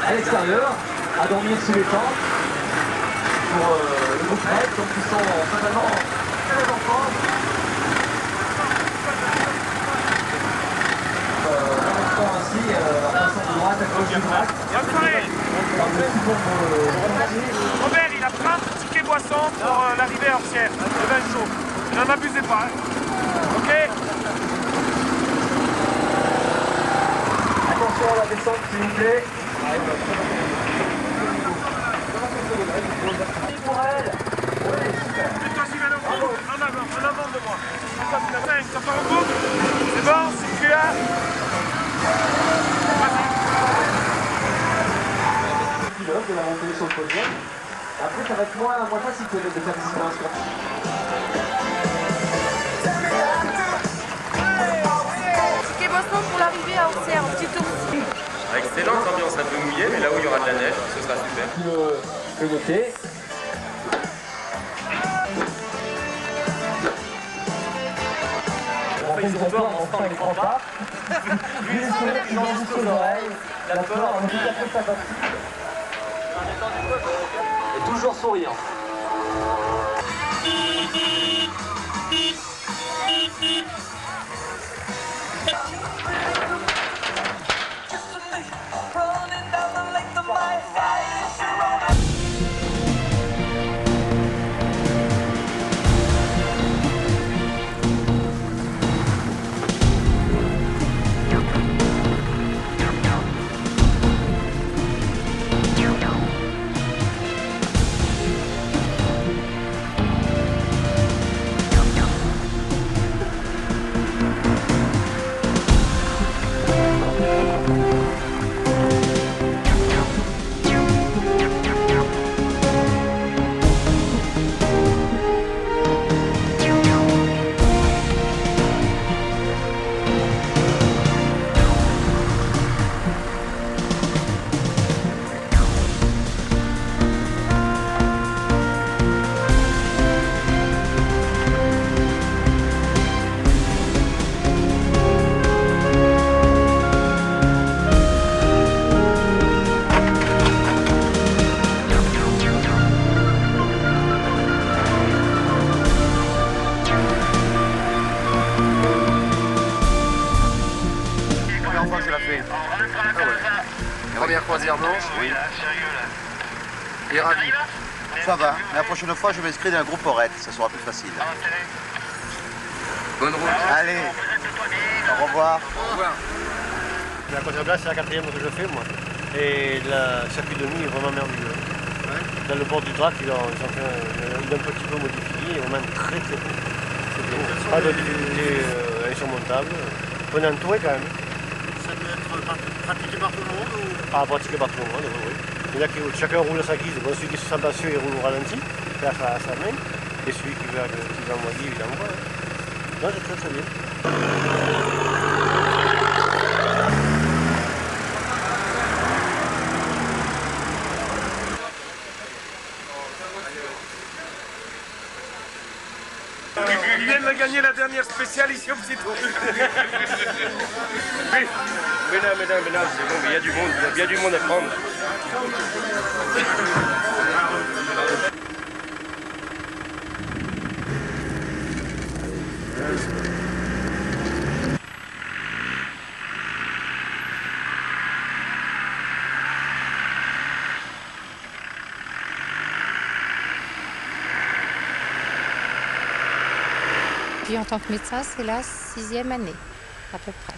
À l'extérieur, à dormir sous les tentes pour le groupe RED, donc ils sont totalement très en forme. Ainsi, en passant de droite à gauche du droite. Robert, il a plein de tickets boissons pour l'arrivée à Orsières, le vin chaud. N'en abusez pas, hein. Ok? Attention à la descente, s'il vous plaît. Pour elle. Oui, super. En avant de moi. Ça part en boucle. C'est bon, c'est tu as. Pilote de la montée sur le podium. Après, ça va être moins facile de faire des simulations. Ticket boisson pour l'arrivée à Orsières, petit tour. Excellente ambiance un peu mouillée, mais là où il y aura de la neige, ce sera super. Le noter. On fait une peur, on ne les prend pas. Lui, il sourire qui vient jusqu'aux oreilles. La peur, on est tout à fait sympathique. Et toujours souriant. Oui. Première croisière blanche. Oui. Et ravi. Ça va, mais la prochaine fois je m'inscris dans un groupe Orette, ça sera plus facile. Bonne route. Allez, au revoir. Au revoir. La croisière blanche, c'est la 4e que je fais moi. Et le circuit de nuit est vraiment merveilleux. Ouais. Dans le bord du Drac, ils ont un petit peu modifié, et vraiment très très beau. C'est beau. Pas de difficulté insurmontable. On est entouré quand même. Ça peut être pratiqué par tout le monde ou... Ah, pratiqué par tout le monde, oui. Il y en a qui chacun roule à sa guise. Bon, celui qui se sent audacieux, il roule au ralenti, faire à sa main. Et celui qui veut envoyer, il envoie. Non, c'est très très bien. Ils viennent de gagner la dernière spéciale ici au Petit Tour. Oui, mesdames, c'est bon, il y a du monde, il y a bien du monde à prendre. Puis en tant que médecin, c'est la 6e année, à peu près.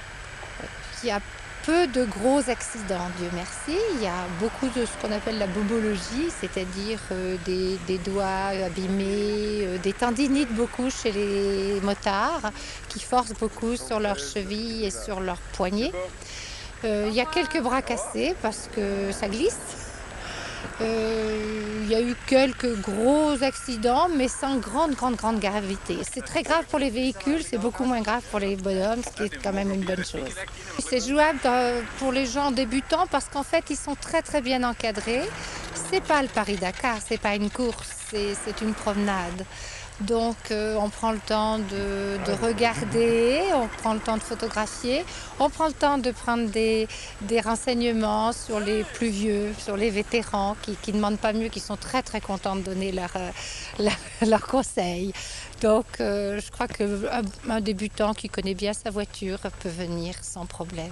Il y a peu de gros accidents, Dieu merci. Il y a beaucoup de ce qu'on appelle la bobologie, c'est-à-dire des doigts abîmés, des tendinites beaucoup chez les motards, qui forcent beaucoup sur leurs chevilles et sur leurs poignets. Il y a quelques bras cassés parce que ça glisse. Il y a eu quelques gros accidents, mais sans grande gravité. C'est très grave pour les véhicules, c'est beaucoup moins grave pour les bonhommes, ce qui est quand même une bonne chose. C'est jouable pour les gens débutants parce qu'en fait, ils sont très bien encadrés. C'est pas le Paris-Dakar, c'est pas une course, c'est une promenade. Donc on prend le temps de regarder, on prend le temps de photographier, on prend le temps de prendre des renseignements sur les plus vieux, sur les vétérans qui ne demandent pas mieux, qui sont très contents de donner leurs conseils. Donc je crois qu'un débutant qui connaît bien sa voiture peut venir sans problème.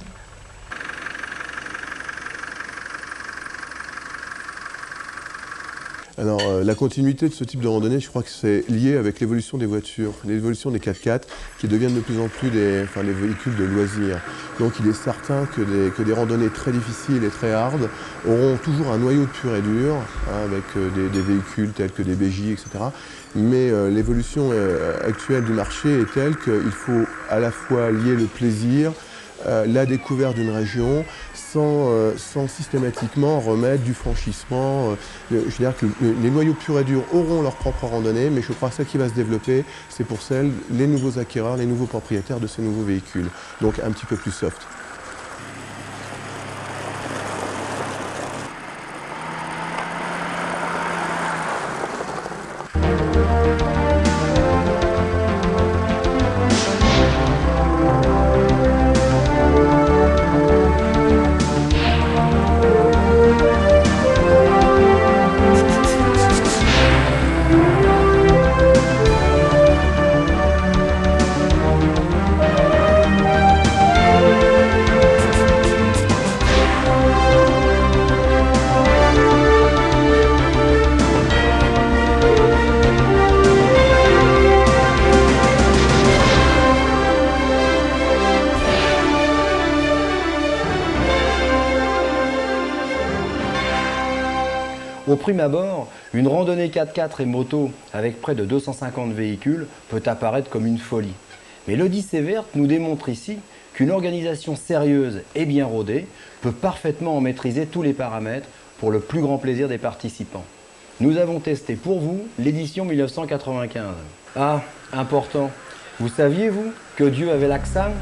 Alors la continuité de ce type de randonnée, je crois que c'est lié avec l'évolution des voitures, l'évolution des 4x4 qui deviennent de plus en plus des véhicules de loisirs. Donc il est certain que des randonnées très difficiles et très hard auront toujours un noyau de pur et dur, hein, avec des véhicules tels que des BJ, etc. Mais l'évolution actuelle du marché est telle qu'il faut à la fois lier le plaisir, la découverte d'une région, sans systématiquement remettre du franchissement. Je veux dire que les noyaux purs et durs auront leur propre randonnée, mais je crois que ce qui va se développer, c'est pour les nouveaux acquéreurs, les nouveaux propriétaires de ces nouveaux véhicules. Donc un petit peu plus soft. Au prime abord, une randonnée 4x4 et moto avec près de 250 véhicules peut apparaître comme une folie. Mais l'Odyssée verte nous démontre ici qu'une organisation sérieuse et bien rodée peut parfaitement en maîtriser tous les paramètres pour le plus grand plaisir des participants. Nous avons testé pour vous l'édition 1995. Ah, important, vous saviez vous que Dieu avait l'accent ?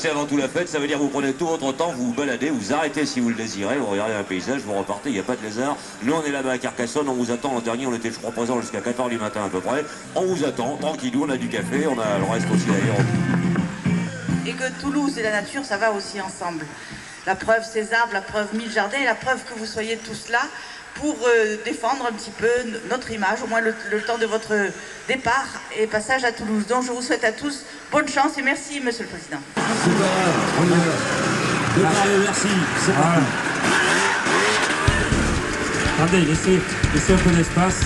c'est avant tout la fête, ça veut dire que vous prenez tout votre temps, vous vous baladez, vous arrêtez si vous le désirez, vous regardez un paysage, vous repartez, il n'y a pas de lézard. Nous on est là-bas à Carcassonne, on vous attend. L'an dernier on était je crois présent jusqu'à 4h du matin à peu près. On vous attend, tranquillou, on a du café, on a le reste aussi d'ailleurs. Et que Toulouse et la nature, ça va aussi ensemble. La preuve ces arbres, la preuve 1000 jardins, et la preuve que vous soyez tous là pour défendre un petit peu notre image, au moins le temps de votre départ et passage à Toulouse. Donc je vous souhaite à tous bonne chance et merci Monsieur le Président. Merci. Attendez, laissez un peu d'espace.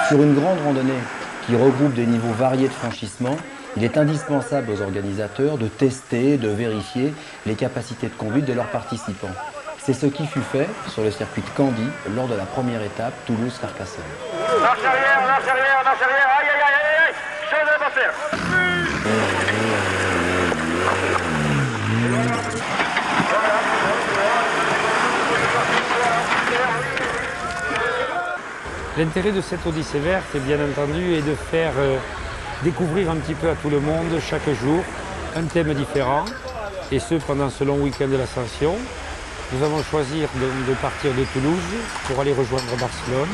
Sur une grande randonnée qui regroupe des niveaux variés de franchissement, il est indispensable aux organisateurs de tester, de vérifier les capacités de conduite de leurs participants. C'est ce qui fut fait sur le circuit de Candy lors de la première étape Toulouse-Carcassonne. Marche arrière, aïe aïe aïe aïe, je ne vais pas faire. L'intérêt de cette Odyssée verte, bien entendu, est de faire découvrir un petit peu à tout le monde, chaque jour, un thème différent, et ce pendant ce long week-end de l'Ascension. Nous avons choisi de partir de Toulouse pour aller rejoindre Barcelone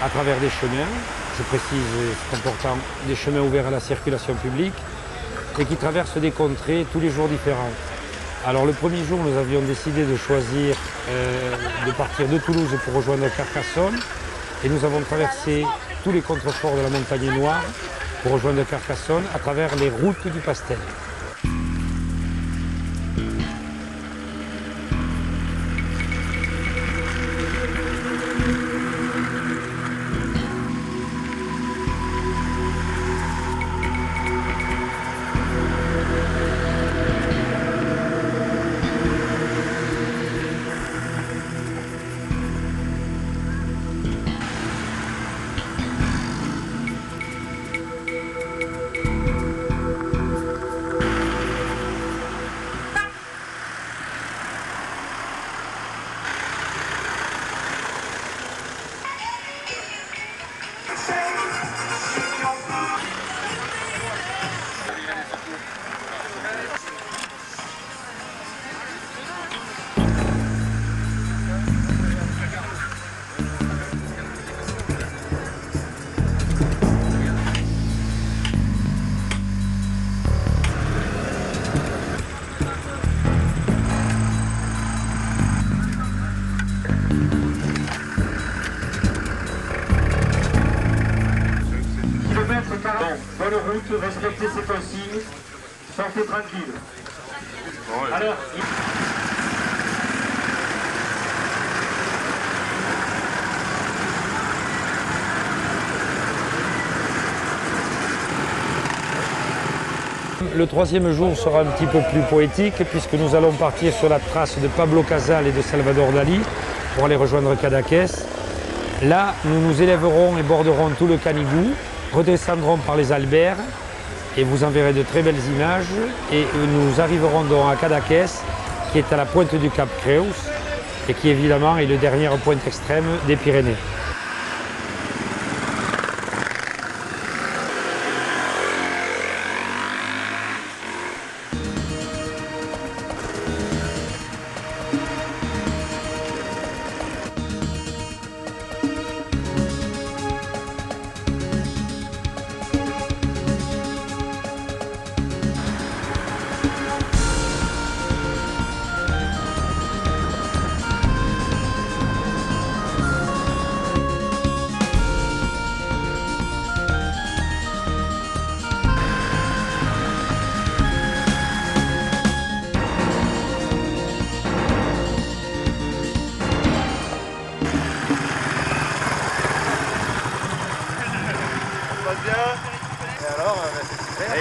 à travers des chemins, je précise, c'est important, des chemins ouverts à la circulation publique et qui traversent des contrées tous les jours différents. Alors le premier jour, nous avions décidé de choisir de partir de Toulouse pour rejoindre Carcassonne. Et nous avons traversé tous les contreforts de la Montagne Noire pour rejoindre Carcassonne à travers les routes du Pastel. Bonne route, respectez ces consignes, sortez tranquille. Alors, Le troisième jour sera un petit peu plus poétique puisque nous allons partir sur la trace de Pablo Casals et de Salvador Dali pour aller rejoindre Cadaqués. Là, nous nous élèverons et borderons tout le Canigou, redescendrons par les Alberts et vous en verrez de très belles images. Et nous arriverons donc à Cadaqués, qui est à la pointe du Cap Creus et qui évidemment est le dernier point extrême des Pyrénées.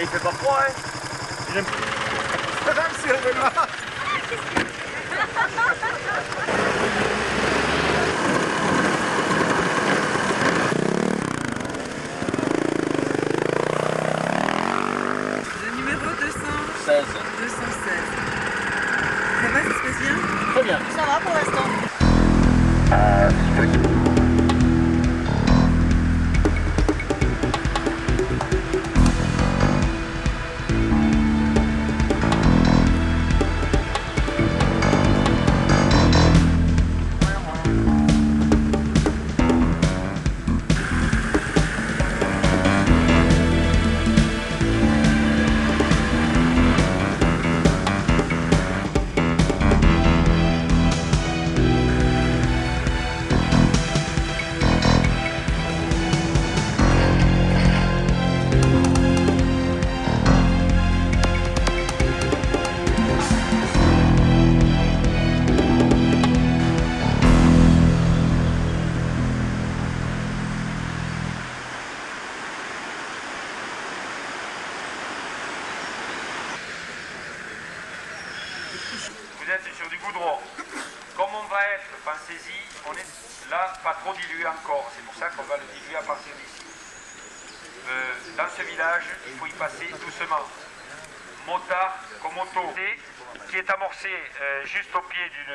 il fait pas froid, hein. Il aime... C'est le Benoît. Le numéro 16. 216. Ça va, ça se passe bien? Très bien. Ça va pour l'instant. Vous êtes sur du goudron. Comme on va être, pensez-y, on est là, pas trop dilué encore. C'est pour ça qu'on va le diluer à partir d'ici. Dans ce village, il faut y passer doucement. Motard comme moto, qui est amorcé juste au pied d'une...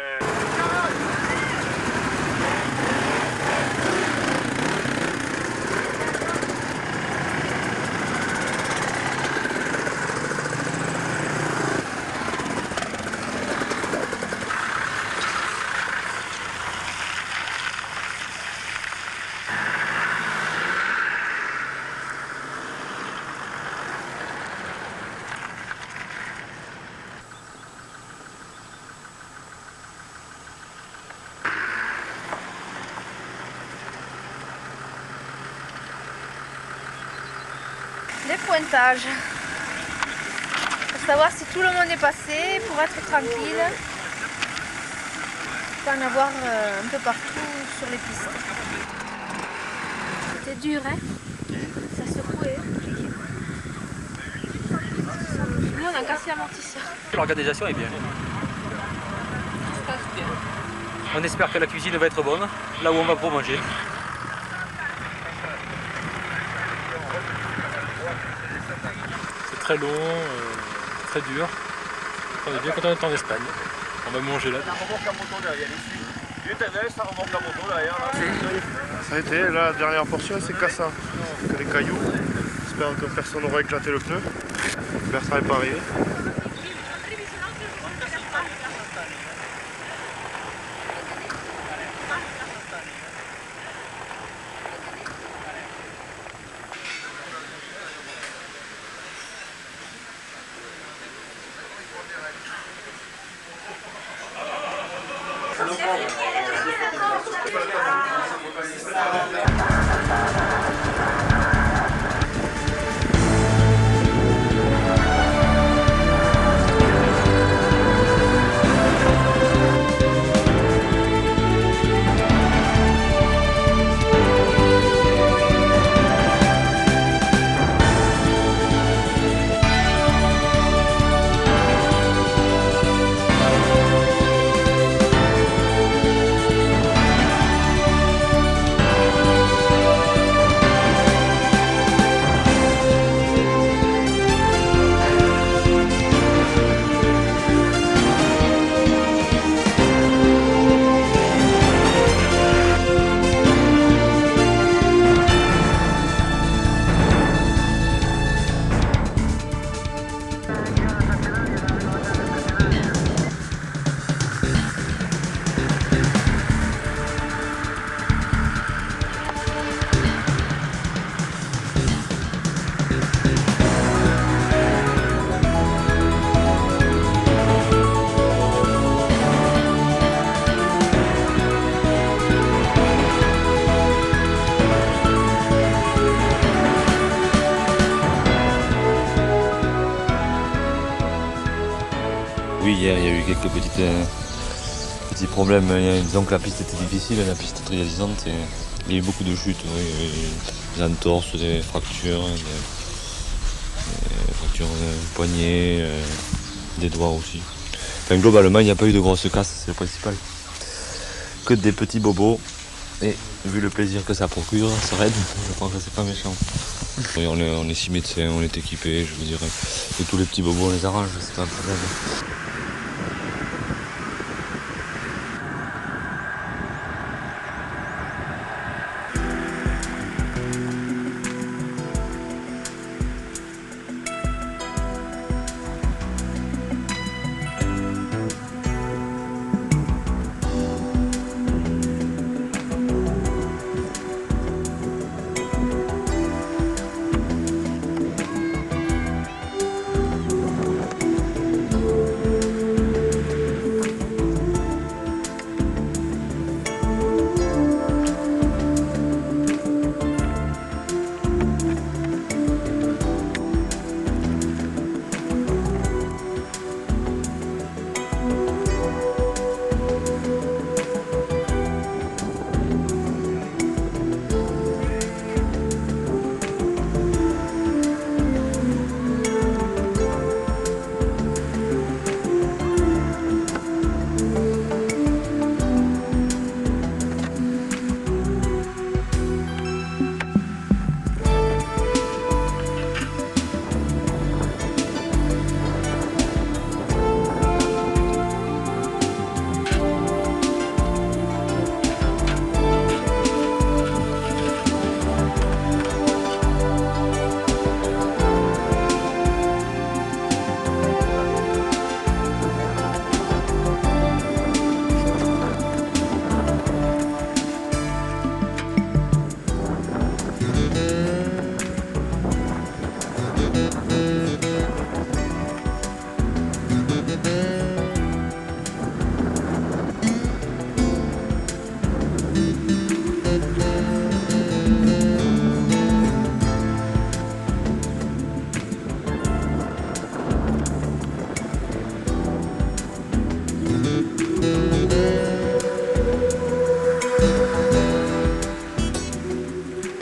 Les pointages. Pour savoir si tout le monde est passé, pour être tranquille. Pas en avoir un peu partout sur les pistes. C'était dur, hein? Ça secouait. Nous, on a cassé l'amortisseur. L'organisation est bien. On espère que la cuisine va être bonne, là où on va pour manger. C'est très long, très dur. On est bien content d'être en Espagne. On va manger là. Ça a été, là, la dernière portion, c'est cassant. Que des cailloux. J'espère que personne n'aura éclaté le pneu. J'espère que ça n'est pas arrivé. Oui, hier il y a eu quelques petits problèmes. Disons que la piste était difficile, la piste trialisante. Et il y a eu beaucoup de chutes, des entorses, des fractures. fractures poignet, des doigts aussi. Enfin, globalement, il n'y a pas eu de grosses casses, c'est le principal. Que des petits bobos. Et vu le plaisir que ça procure, ça raide, je pense que c'est pas méchant. Et on est 6 médecins, on est équipés, je veux dire. Et tous les petits bobos, on les arrange, c'est pas un problème.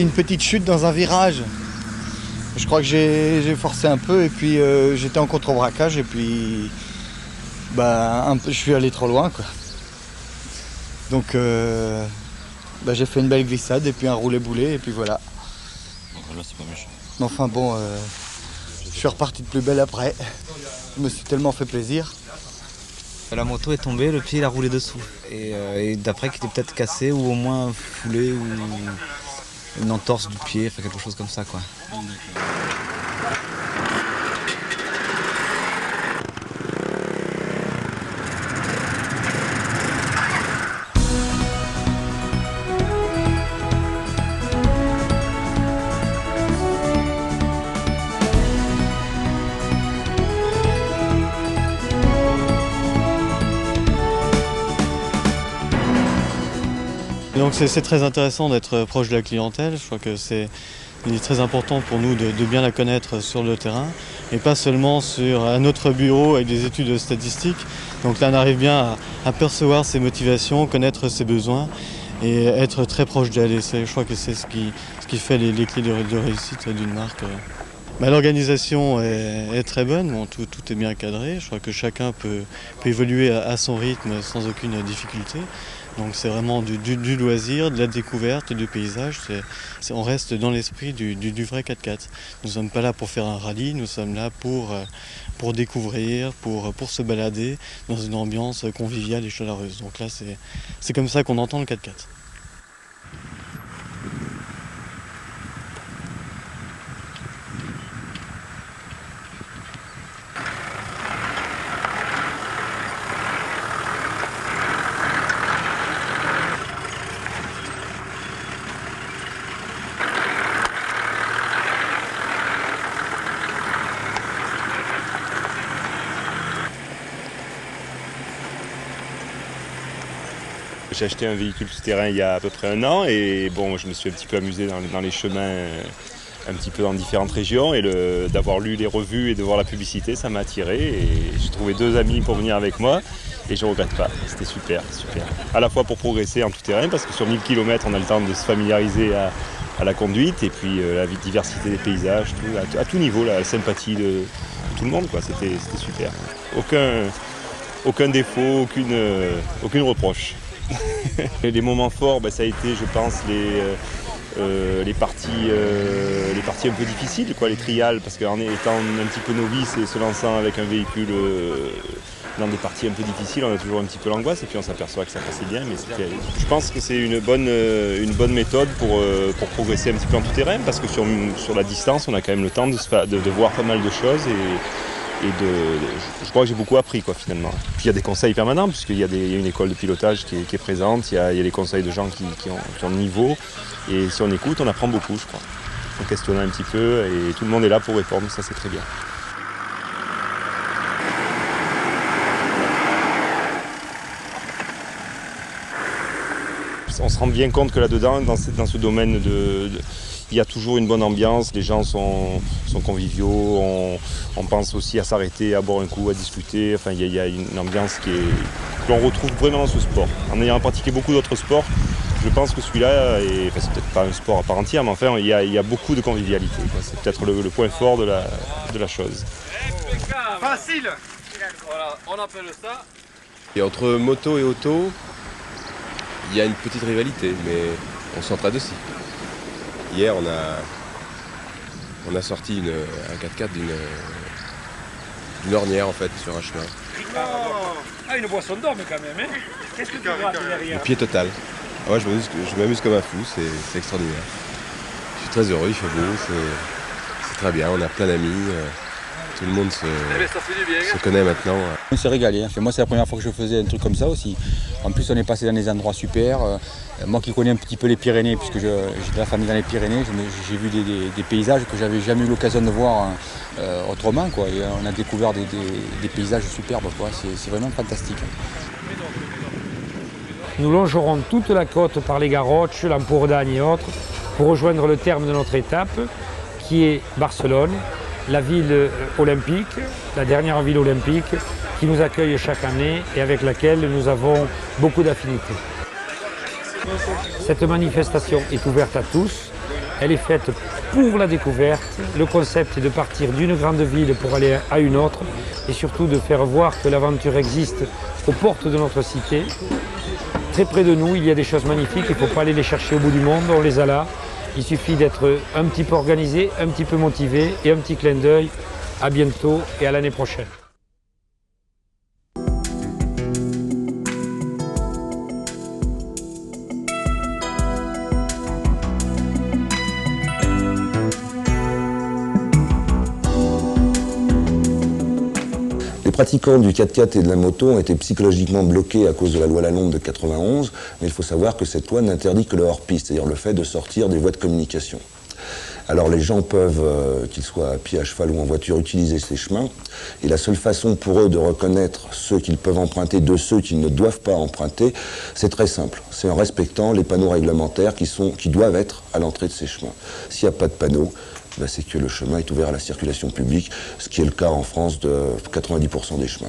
Une petite chute dans un virage. Je crois que j'ai forcé un peu et puis j'étais en contre-braquage et puis je suis allé trop loin, quoi. Donc j'ai fait une belle glissade et puis un roulé-boulé et puis voilà. Bon, là c'est pas méchant. Enfin bon, je suis reparti de plus belle après. Je me suis tellement fait plaisir. La moto est tombée, le pied il a roulé dessous. Et d'après qu'il était peut-être cassé ou au moins foulé ou une entorse du pied, enfin quelque chose comme ça quoi. Donc c'est très intéressant d'être proche de la clientèle. Je crois que il est très important pour nous de bien la connaître sur le terrain et pas seulement à notre bureau avec des études statistiques. Donc là on arrive bien à percevoir ses motivations, connaître ses besoins et être très proche d'elle. Et je crois que c'est ce qui fait les clés de réussite d'une marque. L'organisation est très bonne, bon, tout est bien cadré. Je crois que chacun peut évoluer à son rythme sans aucune difficulté. Donc c'est vraiment du loisir, de la découverte, du paysage. On reste dans l'esprit du vrai 4x4. Nous ne sommes pas là pour faire un rallye, nous sommes là pour découvrir, pour se balader dans une ambiance conviviale et chaleureuse. Donc là c'est comme ça qu'on entend le 4x4. J'ai acheté un véhicule tout-terrain il y a à peu près 1 an et bon, je me suis un petit peu amusé dans les chemins, un petit peu dans différentes régions et d'avoir lu les revues et de voir la publicité, ça m'a attiré et j'ai trouvé 2 amis pour venir avec moi et je ne regrette pas, c'était super, super. À la fois pour progresser en tout-terrain parce que sur 1000 km on a le temps de se familiariser à la conduite et puis la diversité des paysages, à tout niveau, la sympathie de tout le monde, quoi. C'était super. Aucun défaut, aucune reproche. Les moments forts, ça a été, je pense, les parties un peu difficiles, quoi, les trials, parce qu'en étant un petit peu novice et se lançant avec un véhicule dans des parties un peu difficiles, on a toujours un petit peu l'angoisse et puis on s'aperçoit que ça passait bien. Mais je pense que c'est une bonne méthode pour progresser un petit peu en tout terrain, parce que sur la distance, on a quand même le temps de voir pas mal de choses je crois que j'ai beaucoup appris, quoi, finalement. Puis il y a des conseils permanents, puisqu'il y a une école de pilotage qui est présente, il y a les conseils de gens qui ont le niveau, et si on écoute, on apprend beaucoup, je crois. On questionne un petit peu, et tout le monde est là pour répondre, ça c'est très bien. On se rend bien compte que là-dedans, dans ce domaine il y a toujours une bonne ambiance, les gens sont conviviaux, on pense aussi à s'arrêter, à boire un coup, à discuter. Enfin, il y a une ambiance que l'on retrouve vraiment dans ce sport. En ayant pratiqué beaucoup d'autres sports, je pense que celui-là, c'est peut-être pas un sport à part entière, mais enfin, il y a beaucoup de convivialité. C'est peut-être le point fort de la chose. Facile. Voilà, on appelle ça. Et entre moto et auto, il y a une petite rivalité, mais on s'entraide aussi. Hier, on a sorti un 4x4 d'une ornière, en fait, sur un chemin. Une boisson d'or, mais quand même, hein. Qu'est-ce que tu vois derrière? Le pied total. Ah ouais, je m'amuse comme un fou, c'est extraordinaire. Je suis très heureux, il fait beau, c'est très bien, on a plein d'amis. Tout le monde se connaît maintenant. On s'est régalé. Moi, c'est la première fois que je faisais un truc comme ça aussi. En plus, on est passé dans des endroits super. Moi qui connais un petit peu les Pyrénées, puisque j'ai de la famille dans les Pyrénées, j'ai vu des paysages que j'avais jamais eu l'occasion de voir autrement, quoi. Et on a découvert des paysages superbes, quoi. C'est vraiment fantastique. Nous longerons toute la côte par les Garroches, l'Empourdagne et autres, pour rejoindre le terme de notre étape, qui est Barcelone, la ville olympique, la dernière ville olympique, qui nous accueille chaque année et avec laquelle nous avons beaucoup d'affinités. Cette manifestation est ouverte à tous, elle est faite pour la découverte. Le concept est de partir d'une grande ville pour aller à une autre et surtout de faire voir que l'aventure existe aux portes de notre cité. Très près de nous, il y a des choses magnifiques, il ne faut pas aller les chercher au bout du monde, on les a là. Il suffit d'être un petit peu organisé, un petit peu motivé et un petit clin d'œil. À bientôt et à l'année prochaine. Les pratiquants du 4x4 et de la moto ont été psychologiquement bloqués à cause de la loi Lalonde de 91, mais il faut savoir que cette loi n'interdit que le hors-piste, c'est-à-dire le fait de sortir des voies de communication. Alors les gens peuvent, qu'ils soient à pied, à cheval ou en voiture, utiliser ces chemins, et la seule façon pour eux de reconnaître ceux qu'ils peuvent emprunter de ceux qu'ils ne doivent pas emprunter, c'est très simple, c'est en respectant les panneaux réglementaires qui doivent être à l'entrée de ces chemins. S'il n'y a pas de panneaux, c'est que le chemin est ouvert à la circulation publique, ce qui est le cas en France de 90% des chemins.